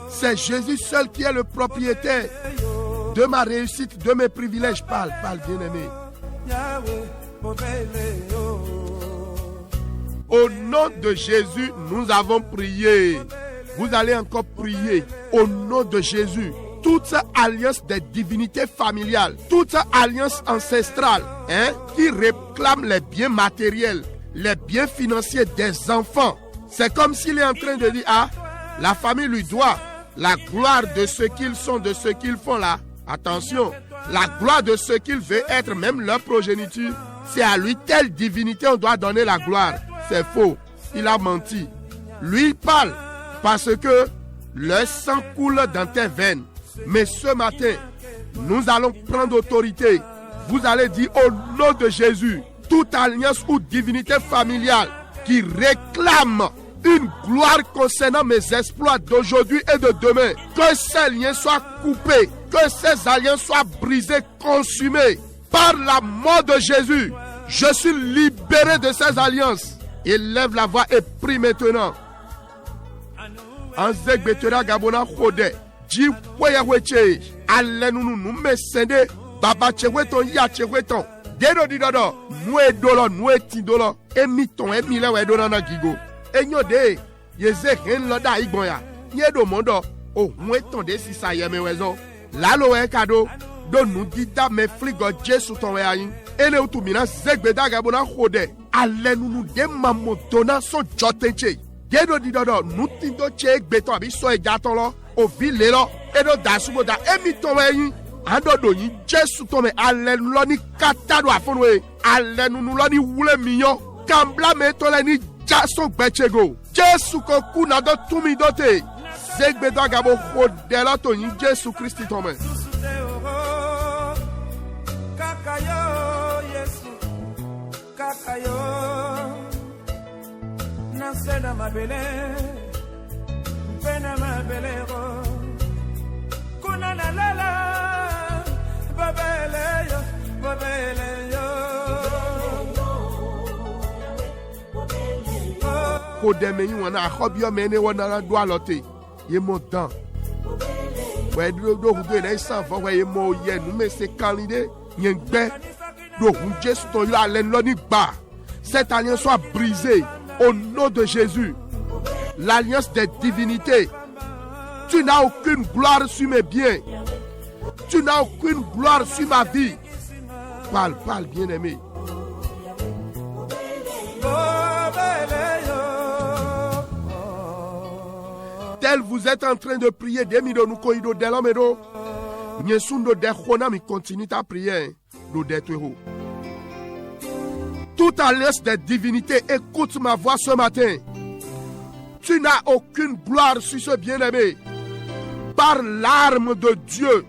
C'est Jésus seul qui est le propriétaire de ma réussite, de mes privilèges. Parle, bien-aimé. Au nom de Jésus, nous avons prié. Vous allez encore prier au nom de Jésus. Toute alliance des divinités familiales, toute alliance ancestrale qui réclame les biens matériels, les biens financiers des enfants. C'est comme s'il est en train de dire, la famille lui doit la gloire de ce qu'ils sont, de ce qu'ils font là. Attention, la gloire de ce qu'ils veulent être, même leur progéniture, c'est à lui, telle divinité, on doit donner la gloire. C'est faux. Il a menti. Lui, il parle parce que le sang coule dans tes veines. Mais ce matin, nous allons prendre autorité. Vous allez dire au nom de Jésus, toute alliance ou divinité familiale qui réclame une gloire concernant mes exploits d'aujourd'hui et de demain, que ces liens soient coupés, que ces alliances soient brisées, consumées par la mort de Jésus. Je suis libéré de ces alliances. Élève la voix et prie maintenant. Anzek betera gabona khode ji weya weche alenunu nume sende baba cheweton ya cheweton dedo didodo nue dolo nue tindolo emiton emile we do na gigo enyo de yeze hen loda igbon ya nyedo mondo o hueton de sisa yeme wezo lalo we kado do nu dida me fligo Jesu ton we ayin ele utumina zegbeda gabona khode alenunu de mamotona so jotenche Gedo didodo nutindo che gbeto abi so ejaton lo ovi le lo edo dasubo da emi to weyin ando do yin Jesu to me alenu lo ni katado afonu e alenu lo ni wule miyan kambla me to le ni jaso gbechego Jesu ko ku na do tumi dote zegbedo agabo khode lo to yin Jesu Christi to me kakayo Yesu kakayo Sena mabele, pena mabelero, kuna na lala, babele yo. Kodeme yi wana akobio mene wana do alote, ye mo dan. We do hudo na isan fo we ye mo ye nu me se kalide, yen gbe do hu Jesu to yo alen lo ni gba. Cette alliance soit brisée. Au nom de Jésus, l'alliance des divinités, tu n'as aucune gloire sur mes biens. Tu n'as aucune gloire sur ma vie. Parle, bien-aimé. Tel vous êtes en train de prier, demido nous koido delomedo, nyesundo de khona mi continue ta prière, do detweho. Toute alliance des divinités, écoute ma voix ce matin. Tu n'as aucune gloire sur ce bien-aimé. Par l'arme de Dieu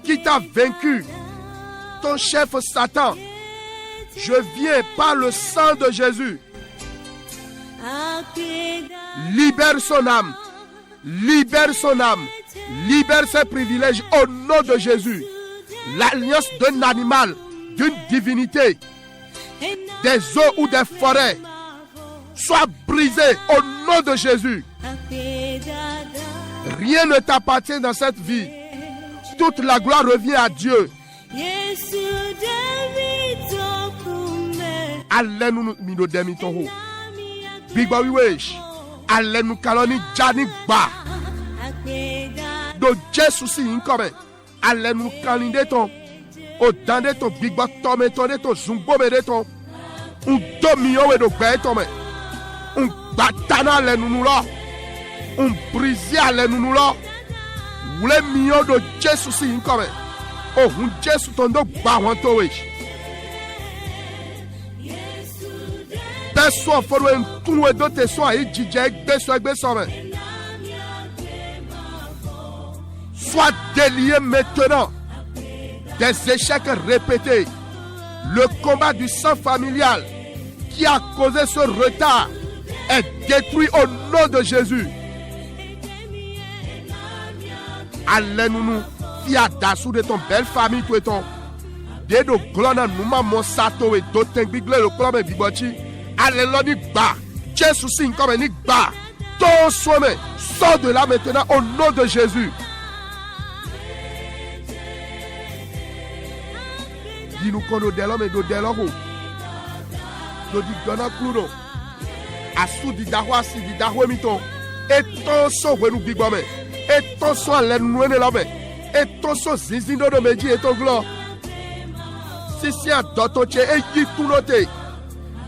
qui t'a vaincu, ton chef Satan, je viens par le sang de Jésus. Libère son âme. Libère son âme. Libère ses privilèges au nom de Jésus. L'alliance d'un animal, d'une divinité, des eaux ou des forêts, soit brisée au nom de Jésus. Rien ne t'appartient dans cette vie. Toute la gloire revient à Dieu. Allez-nous mino demi ton Big Boy Wish. Allez-nous kaloni jani ba. Do Jésus si income. Allez-nous kalinde ton. O dande ton bigba tome tonde ton zumbo me de ton. Un domio e do gbe tome. Un batana le nunulo. Un brizia le nunulo. Wule mio do Jesu si inkome. O un Jesu tondo gba wanto we. Beso foro en tunwe do te so ayi jije egbe so me. Sois délié maintenant des échecs répétés. Le combat du sang familial qui a causé ce retard est détruit au nom de Jésus. Allez-nous, fia dassou de ton belle famille, tout ton. Dès de glona nouma monsato et d'autres bigle le club et bibochi. Allez-le ni ba. Jésus signe comme ni ba. Ton sommet, sors de là maintenant au nom de Jésus. Dis-nous qu'on a de l'homme et de l'homme. Nous disons que nous avons des Asou di dahwa si di dahwe miton. Et ton son we nous bigome. Et ton son le nous ne l'homme. Et ton son zizindo de meji et ton glo. Si si a dotoche et qui tout noté.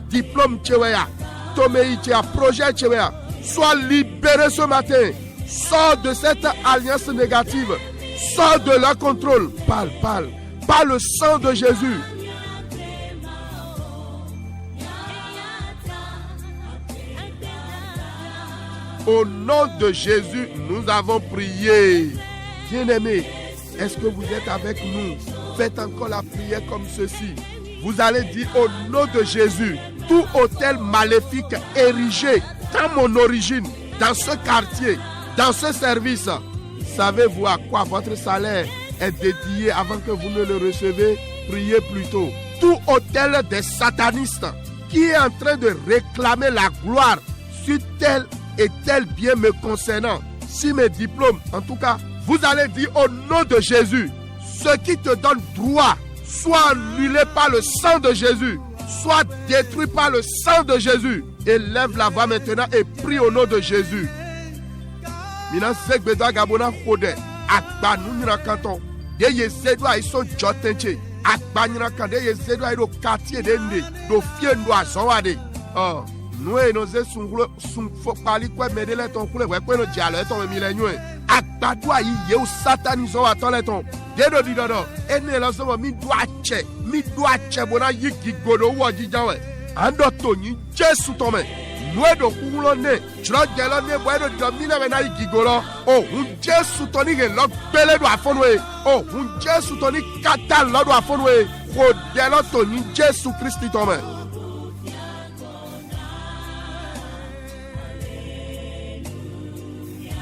Diplôme tcheweya. Tomei tchea projet tcheweya. Sois libéré ce matin. Sors de cette alliance négative. Sors de leur contrôle. Parle. Par le sang de Jésus. Au nom de Jésus, nous avons prié. Bien-aimés, est-ce que vous êtes avec nous? Faites encore la prière comme ceci. Vous allez dire au nom de Jésus, tout hôtel maléfique érigé dans mon origine, dans ce quartier, dans ce service, savez-vous à quoi votre salaire est dédié avant que vous ne le recevez? Priez plutôt. Tout hôtel des satanistes qui est en train de réclamer la gloire sur tel et tel bien me concernant, si mes diplômes, en tout cas, vous allez dire au nom de Jésus, ce qui te donne droit, soit annulé par le sang de Jésus, soit détruit par le sang de Jésus. Élève la voix maintenant et prie au nom de Jésus. Mina Zegbeda Gabona Fode, Akba Nunira Kanton, de Yezedwa Ison Jotenche, Akba Nira Kande Yezedwa Ido Kati Edende, do Fiendo Azawade. Oh. Nous et nos sont parler quoi mais de ton couleur ouais quoi nos dialogue ton millénaire akpadwa yi ou satanisation attend ton dedo didodo ene la so mi doache bona yi gigodo wo jijawe ando to ni Jesu to me nous do kulo ne jro gelo ne bo do do mi na me na yi gigoro o un Jesu to ni lo pele do afonwe o un Jesu to ni kata lo do afonwe ko delo to ni Jesu Christ to me.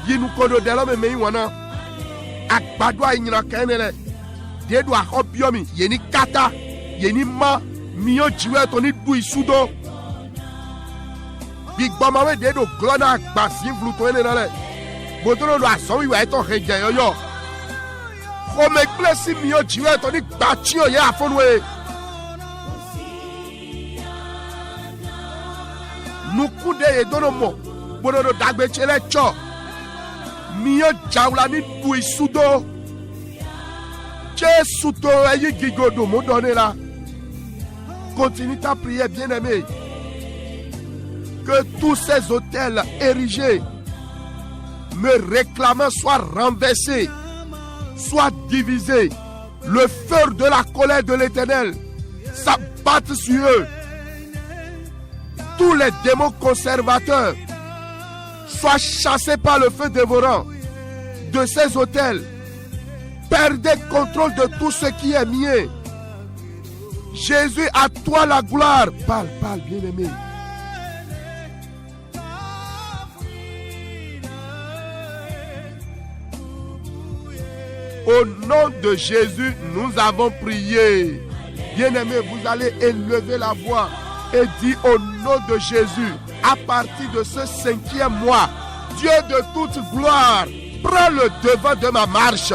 Yinu kodo delo me mei wana akbadwa inyina kenele dedo ahobiomi yeni kata yeni ma miyo jiwe to ni du isudo big bamawe dedo glona akbasi vluto enele bodoro do asowi wa eto heje yoyo ko me plesi miyo jiwe to ni gbachio ye afonwe nukude ye dono mo bodoro dagbe chele cho Mio jaula ni du isudo. Jésus to ayi gigodo mo donné là. Continue ta prière bien-aimé. Que tous ces hôtels érigés me réclamant soient renversés, soient divisés. Le feu de la colère de l'Éternel s'abatte sur eux. Tous les démons conservateurs soient chassés par le feu dévorant de ces hôtels. Perdez contrôle de tout ce qui est mien. Jésus, à toi la gloire. Parle, bien-aimé. Au nom de Jésus, nous avons prié. Bien-aimé, vous allez élever la voix et dire au nom de Jésus, à partir de ce 5e mois, Dieu de toute gloire, prends le devant de ma marche.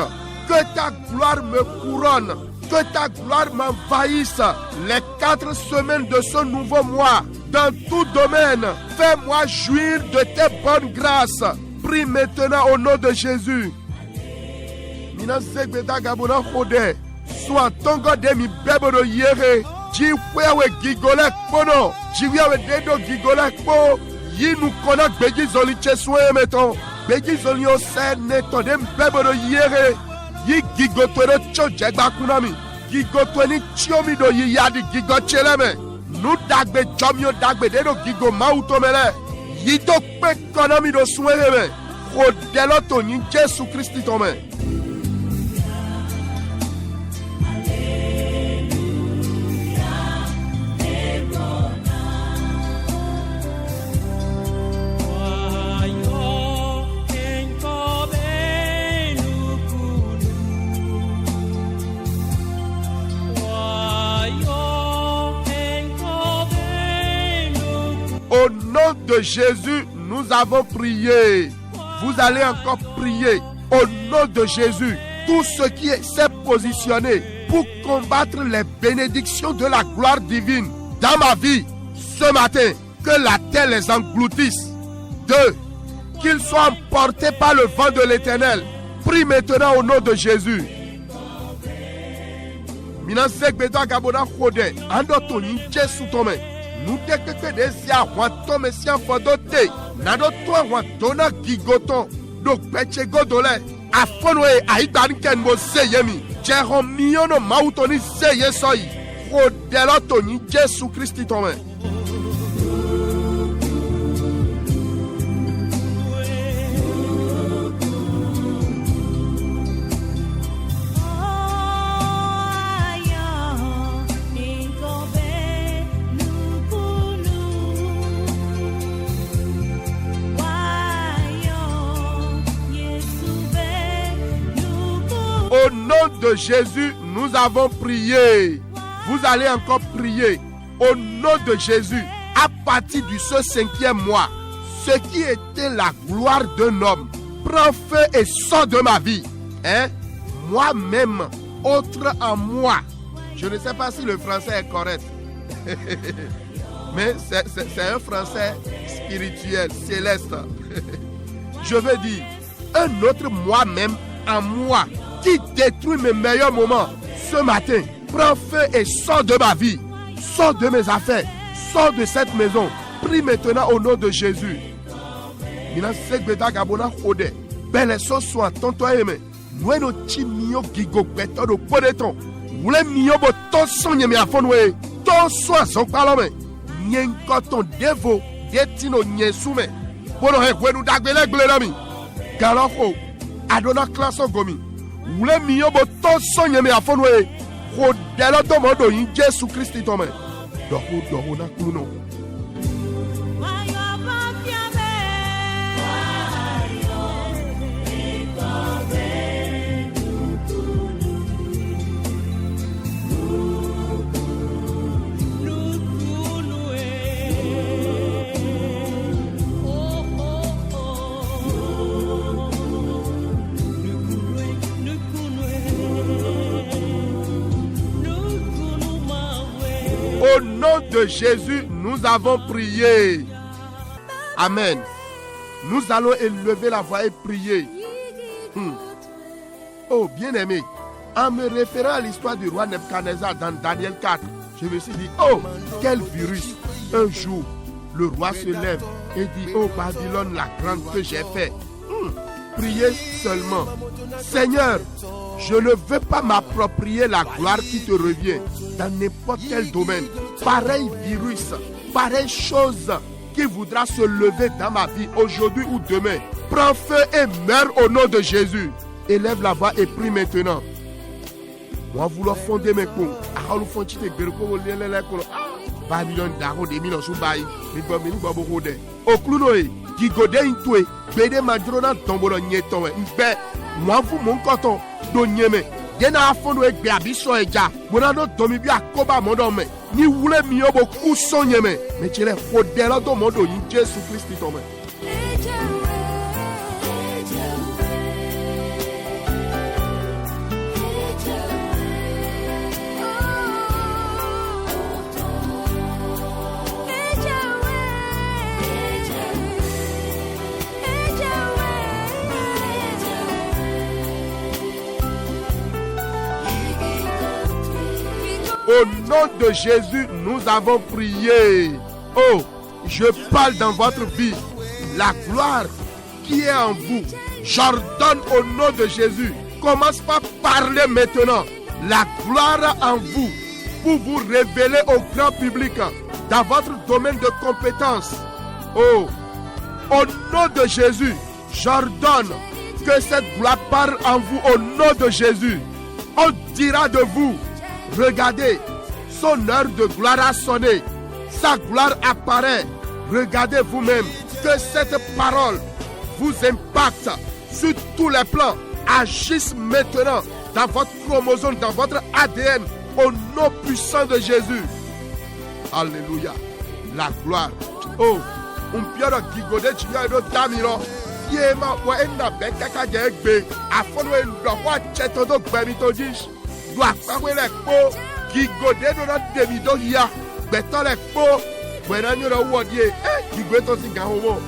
Que ta gloire me couronne, que ta gloire m'envahisse les 4 semaines de ce nouveau mois. Dans tout domaine, fais-moi jouir de tes bonnes grâces. Prie maintenant au nom de Jésus. Soit tongo de mi bebodo yere. Jiwewe gigolek pono. Jiwewe dedo gigolek po. Yi nous konak begi zoli cheswe meton. Begi zoli ose neto dem bebodo yere. Yi gigotwero cho jegba kunami. Gigotweni chiomi do yi yadi gigocheleme. Nu dagbe jomyo dagbe dedo gigo mautomele. Yi to pe konami do suereme. Kodelo to ni Jesu Christi tome. Au nom de Jésus, nous avons prié. Vous allez encore prier. Au nom de Jésus, tout ce qui s'est positionné pour combattre les bénédictions de la gloire divine dans ma vie, ce matin, que la terre les engloutisse. 2. Qu'ils soient emportés par le vent de l'Éternel. Prie maintenant au nom de Jésus. Nous décrétons des awantom et si en fodote. Nado toi wantona gigoton. Donc peche godole. Afonwe aidan ken mo seyemi. Jérôme miono mautoni seye soyi. Rodelo ni Jésus Christ tome. Au nom de Jésus, nous avons prié. Vous allez encore prier. Au nom de Jésus, à partir du ce 5e mois, ce qui était la gloire d'un homme, prend feu et sort de ma vie. Moi-même, autre en moi. Je ne sais pas si le français est correct. Mais c'est un français spirituel, céleste. Je veux dire, un autre moi-même en moi qui détruit mes meilleurs moments ce matin, prend feu et sort de ma vie, sort de mes affaires, sort de cette maison. Prie maintenant au nom de Jésus. Wule miyo bo to sonye me afonwe ko delo to modo yin Jesu Christi to me doho na kuno. Au nom de Jésus, nous avons prié. Amen. Nous allons élever la voix et prier. Oh, bien-aimé, en me référant à l'histoire du roi Nebuchadnezzar dans Daniel 4, je me suis dit, oh, quel virus. Un jour, le roi se lève et dit, oh, Babylone la grande que j'ai fait. Priez seulement. Seigneur, je ne veux pas m'approprier la gloire qui te revient dans n'importe quel domaine. Pareil virus, pareille chose qui voudra se lever dans ma vie aujourd'hui ou demain. Prends feu et meurs au nom de Jésus. Élève la voix et prie maintenant. Moi, vouloir fonder mes coups. Babylone d'Aro de Milo Soubaï, Mibomini Babode. Au Clounoé, Gigode Intoué, Bede Madrona Tombolo Nieton, Mbe, moi vous mon coton, Donyeme, Dena Fondo et Gabiso et Ja, Bonado Domibia Koba Mondome, ni Wule Miobo Kousonyeme, mais tu es Fodela do Mondo, ni Jésus Christ Tome. Au nom de Jésus, nous avons prié. Oh, je parle dans votre vie. La gloire qui est en vous, j'ordonne au nom de Jésus. Commence par parler maintenant. La gloire en vous pour vous révéler au grand public dans votre domaine de compétence. Oh, au nom de Jésus, j'ordonne que cette gloire parle en vous au nom de Jésus. On dira de vous, regardez, son heure de gloire a sonné. Sa gloire apparaît. Regardez vous-même que cette parole vous impacte sur tous les plans. Agisse maintenant dans votre chromosome, dans votre ADN, au nom puissant de Jésus. Alléluia. La gloire. Oh, un piano gigode chino damiro. Yema wa enda beka jegbe. Afono ndo wa cheto do gbemito jish. Do akwe le po gigode do na demido ya. Beto le po. Wena nyoro wodie. Gigweto singa homo.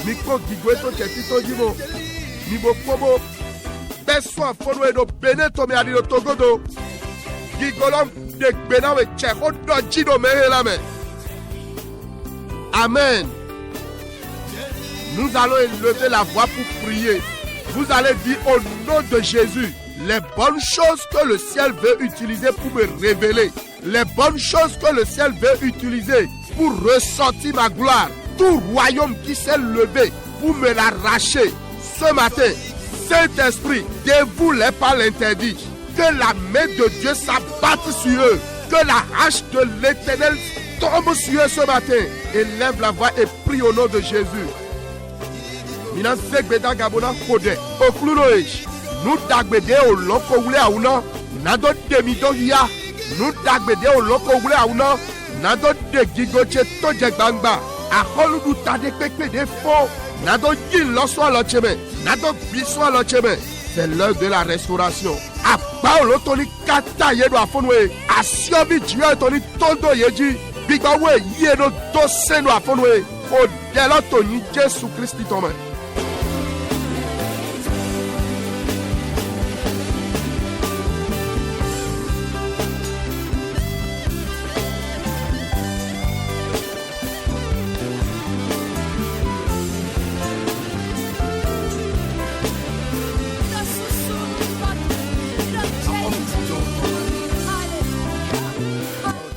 Miko gigweto chetito jimo. Nibo pobo. Beso afono edo beneto me adiro togodo. Gigolom de benawe cheho do jido mehelame. Amen. Nous allons élever la voix pour prier. Vous allez dire au nom de Jésus les bonnes choses que le ciel veut utiliser pour me révéler. Les bonnes choses que le ciel veut utiliser pour ressortir ma gloire. Tout royaume qui s'est levé pour me l'arracher. Ce matin, Saint-Esprit, dévoue-les par l'interdit. Que la main de Dieu s'abatte sur eux. Que la hache de l'Éternel tombe sur eux ce matin. Élève la voix et prie au nom de Jésus. Nous dagbede o loko wule auna nado demido ya nous dagbede o loko wule auna nado de gigoche to je gbangba akolu du tade pepe de fo nado yin loso alocheme nado biso alocheme. C'est l'heure de la restauration. Aba olotoni kata yedo afonwe asiobi jiwe toni tondo yeji bigbawe yedo to seno afonwe o delo toni Jésus Christ tome.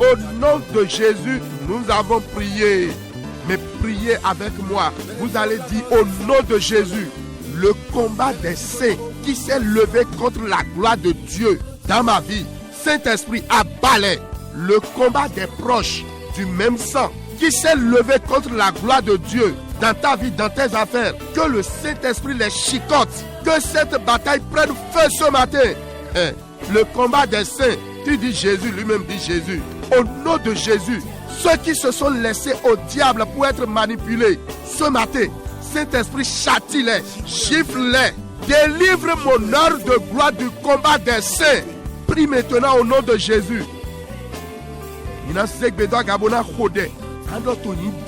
Au nom de Jésus, nous avons prié. Mais priez avec moi. Vous allez dire au nom de Jésus, le combat des saints qui s'est levé contre la gloire de Dieu dans ma vie. Saint-Esprit, abat-les. Le combat des proches du même sang qui s'est levé contre la gloire de Dieu dans ta vie, dans tes affaires. Que le Saint-Esprit les chicote. Que cette bataille prenne feu ce matin. Le combat des saints, tu dis Jésus, lui-même dit Jésus. Au nom de Jésus, ceux qui se sont laissés au diable pour être manipulés, ce matin, Saint-Esprit, châtie-les, gifle-les, délivre mon heure de gloire du combat des saints. Prie maintenant au nom de Jésus.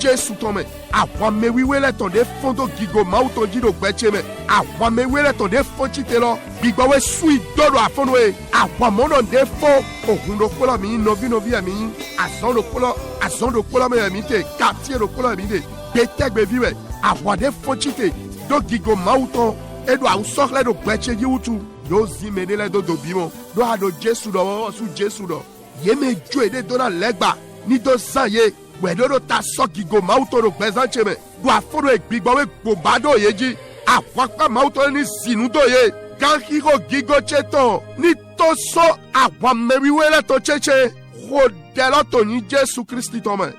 Jésus tome awame wiwele tonde fondo gigo mauto jido gbecheme awame wele tonde fochitelo bigbawe sui dodo afonwe awamono de fo ohundo kola mi novi ami azondo kola me mi te quartier do kola mi de betegbe viwe awade fochite do gigo mauto edo ausokle do gbeche yiutu do zimedele do bimo do ado Jesu do su Jesu do yeme joede do na legba ni do zaye wedodo ta soki go mautoro bezancheme do aforo egbigbawe gbobado yeji akwakpa mautoro ni sinudo ye gankigo gigo cheto ni toso awamewiwele to cheche hodelo to ni Jésus Christ tome.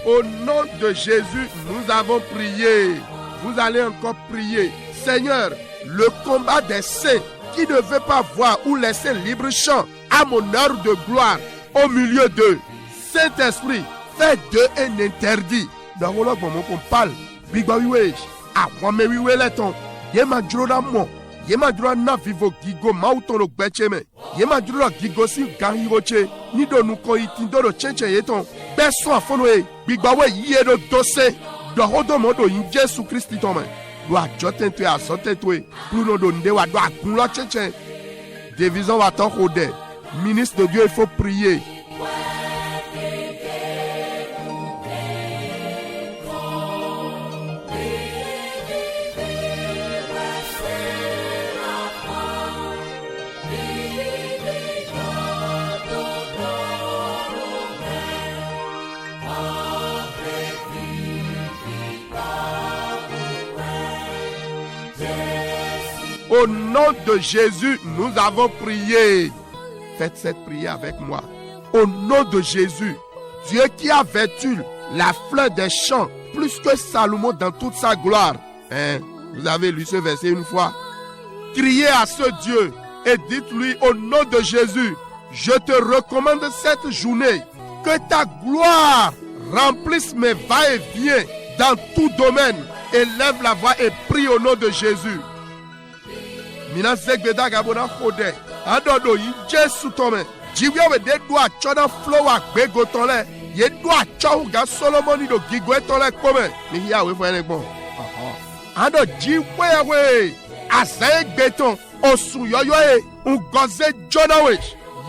Au nom de Jésus, nous avons prié. Vous allez encore prier. Seigneur, le combat des saints qui ne veut pas voir ou laisser libre champ à mon heure de gloire au milieu d'eux. Saint-Esprit, fais d'eux un interdit. dans le moment qu'on parle, bigba wiwe, àwọn me wiwe leton, ye ma dro na mo, ye ma dro na vivo gigo mauton lo gbecheme, ye ma dro gigo si ganhiroche, ni do nu ko itindo lo chenche yeton, beso afono e, bigba we ye do dose, do hodo modo in Jésus Christ ton do ajoten tu asoten tu, plus no do nde wa do agun lo chenche. Division va t'en rôder. Ministre de Dieu, il faut prier. Au nom de Jésus, nous avons prié. Faites cette prière avec moi. Au nom de Jésus, Dieu qui a vêtu la fleur des champs plus que Salomon dans toute sa gloire. Vous avez lu ce verset une fois. Criez à ce Dieu et dites-lui au nom de Jésus, je te recommande cette journée que ta gloire remplisse mes va-et-vient dans tout domaine. Élève la voix et prie au nom de Jésus. Mina zegbeda gabona khode adodo yi Jesu tome jiwe we de do achona flow agbego tonle ye do acho ga Solomon do gigo tonle kome mi ya we fo ene gbon ado jiwe we azegbeton osun yoyo e ungoze jonawe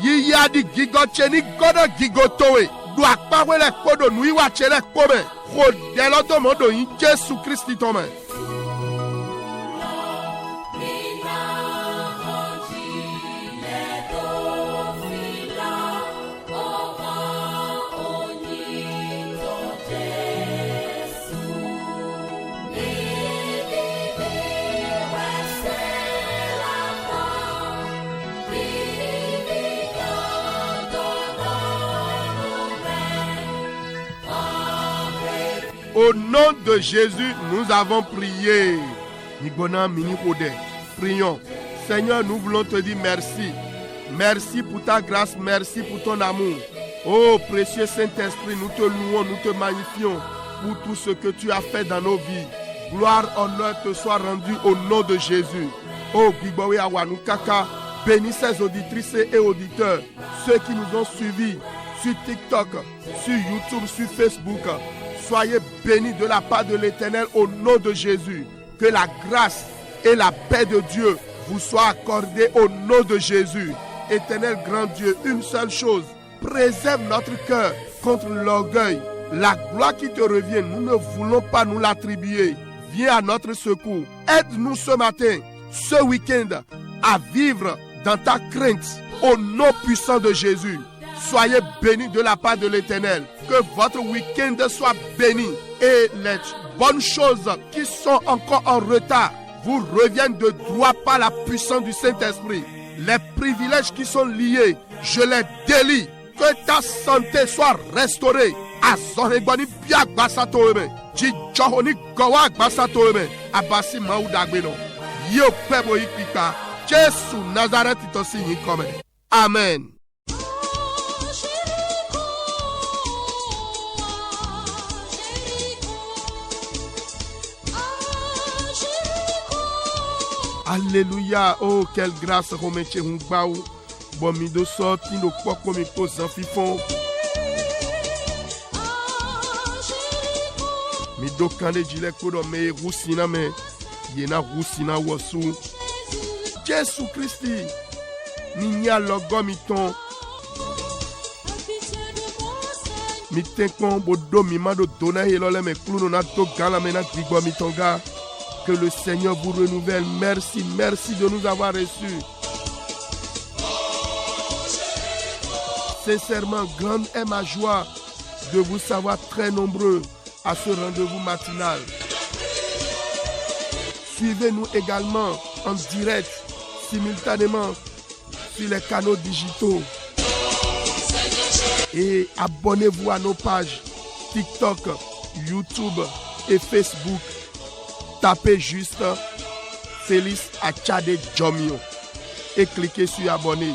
yi ya di gigo cheni godo gigo towe do apawe le kodo nuiwa chele kome khode lodo modo yi Jesu Christ tome. Au nom de Jésus, nous avons prié. Prions. Seigneur, nous voulons te dire merci. Merci pour ta grâce, merci pour ton amour. Oh, précieux Saint-Esprit, nous te louons, nous te magnifions pour tout ce que tu as fait dans nos vies. Gloire, honneur te soit rendu au nom de Jésus. Oh, Bibowe Awanukaka, bénis ces auditrices et auditeurs, ceux qui nous ont suivis sur TikTok, sur YouTube, sur Facebook. Soyez bénis de la part de l'Éternel au nom de Jésus. Que la grâce et la paix de Dieu vous soient accordées au nom de Jésus. Éternel grand Dieu, une seule chose, préserve notre cœur contre l'orgueil. La gloire qui te revient, nous ne voulons pas nous l'attribuer. Viens à notre secours. Aide-nous ce matin, ce week-end, à vivre dans ta crainte au nom puissant de Jésus. Soyez bénis de la part de l'Éternel. Que votre week-end soit béni. Et les bonnes choses qui sont encore en retard vous reviennent de droit par la puissance du Saint-Esprit. Les privilèges qui sont liés, je les délie. Que ta santé soit restaurée. Azorebani biak basatoeme. Jijohoni gowak basatoeme. Abasi maoudagbeno. Yo pebo ikpika. Jésus Nazareth itosi yikome. Amen. Alléluia, oh quelle grâce remettre Humbaou, bon mi do sorti no poko mi pose en fifon. Mi do kande jile kodo me rousina me, yena rousina wosu. Jésus Christi, ninya logo mi ton. Mi tenkon bodo mi mado dona helole me kluno na to gala me na digwa mi tonga. Que le Seigneur vous renouvelle. Merci, merci de nous avoir reçus. Sincèrement, grande est ma joie de vous savoir très nombreux à ce rendez-vous matinal. Suivez-nous également en direct, simultanément, sur les canaux digitaux. Et abonnez-vous à nos pages TikTok, YouTube et Facebook. Tapez juste Félix Achade Jomio et cliquez sur abonner.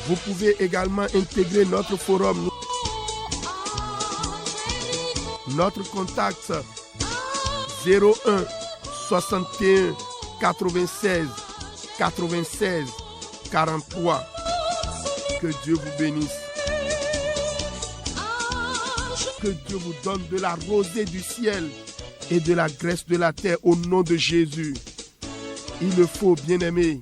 Vous pouvez également intégrer notre forum. Notre contact 01 61 96 96 43. Que Dieu vous bénisse. Que Dieu vous donne de la rosée du ciel et de la graisse de la terre au nom de Jésus. Il le faut, bien-aimé.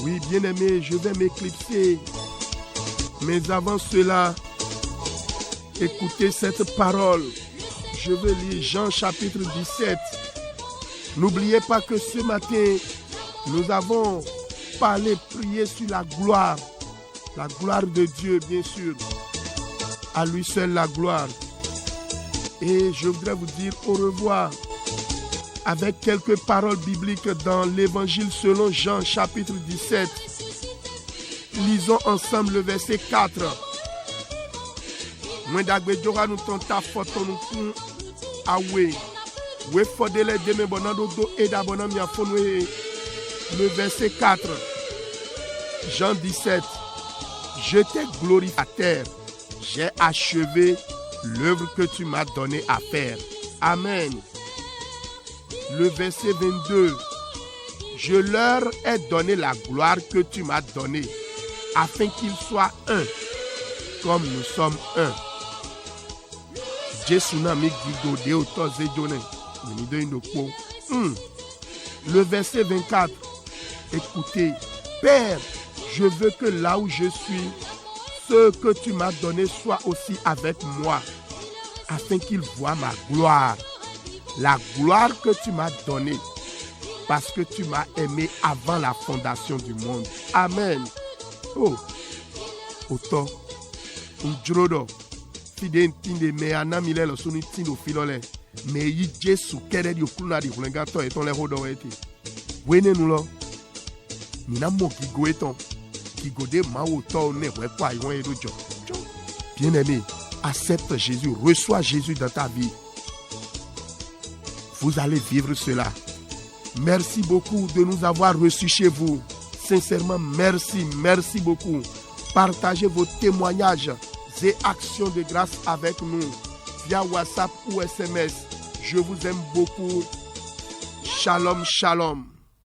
Oui, bien-aimé, je vais m'éclipser. Mais avant cela, écoutez cette parole. Je veux lire Jean chapitre 17. N'oubliez pas que ce matin, nous avons parlé, prié sur la gloire de Dieu, bien sûr. À lui seul la gloire. Et je voudrais vous dire au revoir avec quelques paroles bibliques dans l'évangile selon Jean chapitre 17. Lisons ensemble le verset 4. Le verset 4. Jean 17. Je t'ai glorifié à terre. J'ai achevé l'œuvre que tu m'as donné à faire. Amen. Le verset 22. Je leur ai donné la gloire que tu m'as donnée, afin qu'ils soient un, comme nous sommes un. Le verset 24. Écoutez, Père, je veux que là où je suis, ce que tu m'as donné soit aussi avec moi, afin qu'ils voient ma gloire. La gloire que tu m'as donnée, parce que tu m'as aimé avant la fondation du monde. Amen. Oh, autant, un fide ntinde me anamile lo suni tindo filole me yi Jesu kere di okuluna di hulenga to eton le hodo eti wene nulo mina mo ki go eton ki gode ma wo to ne we pa iwon edo jo. Bien-aimé, accepte Jésus, reçois Jésus dans ta vie. Vous allez vivre cela. Merci beaucoup de nous avoir reçus chez vous. Sincèrement, merci beaucoup. Partagez vos témoignages et actions de grâce avec nous via WhatsApp ou SMS. Je vous aime beaucoup. Shalom, shalom.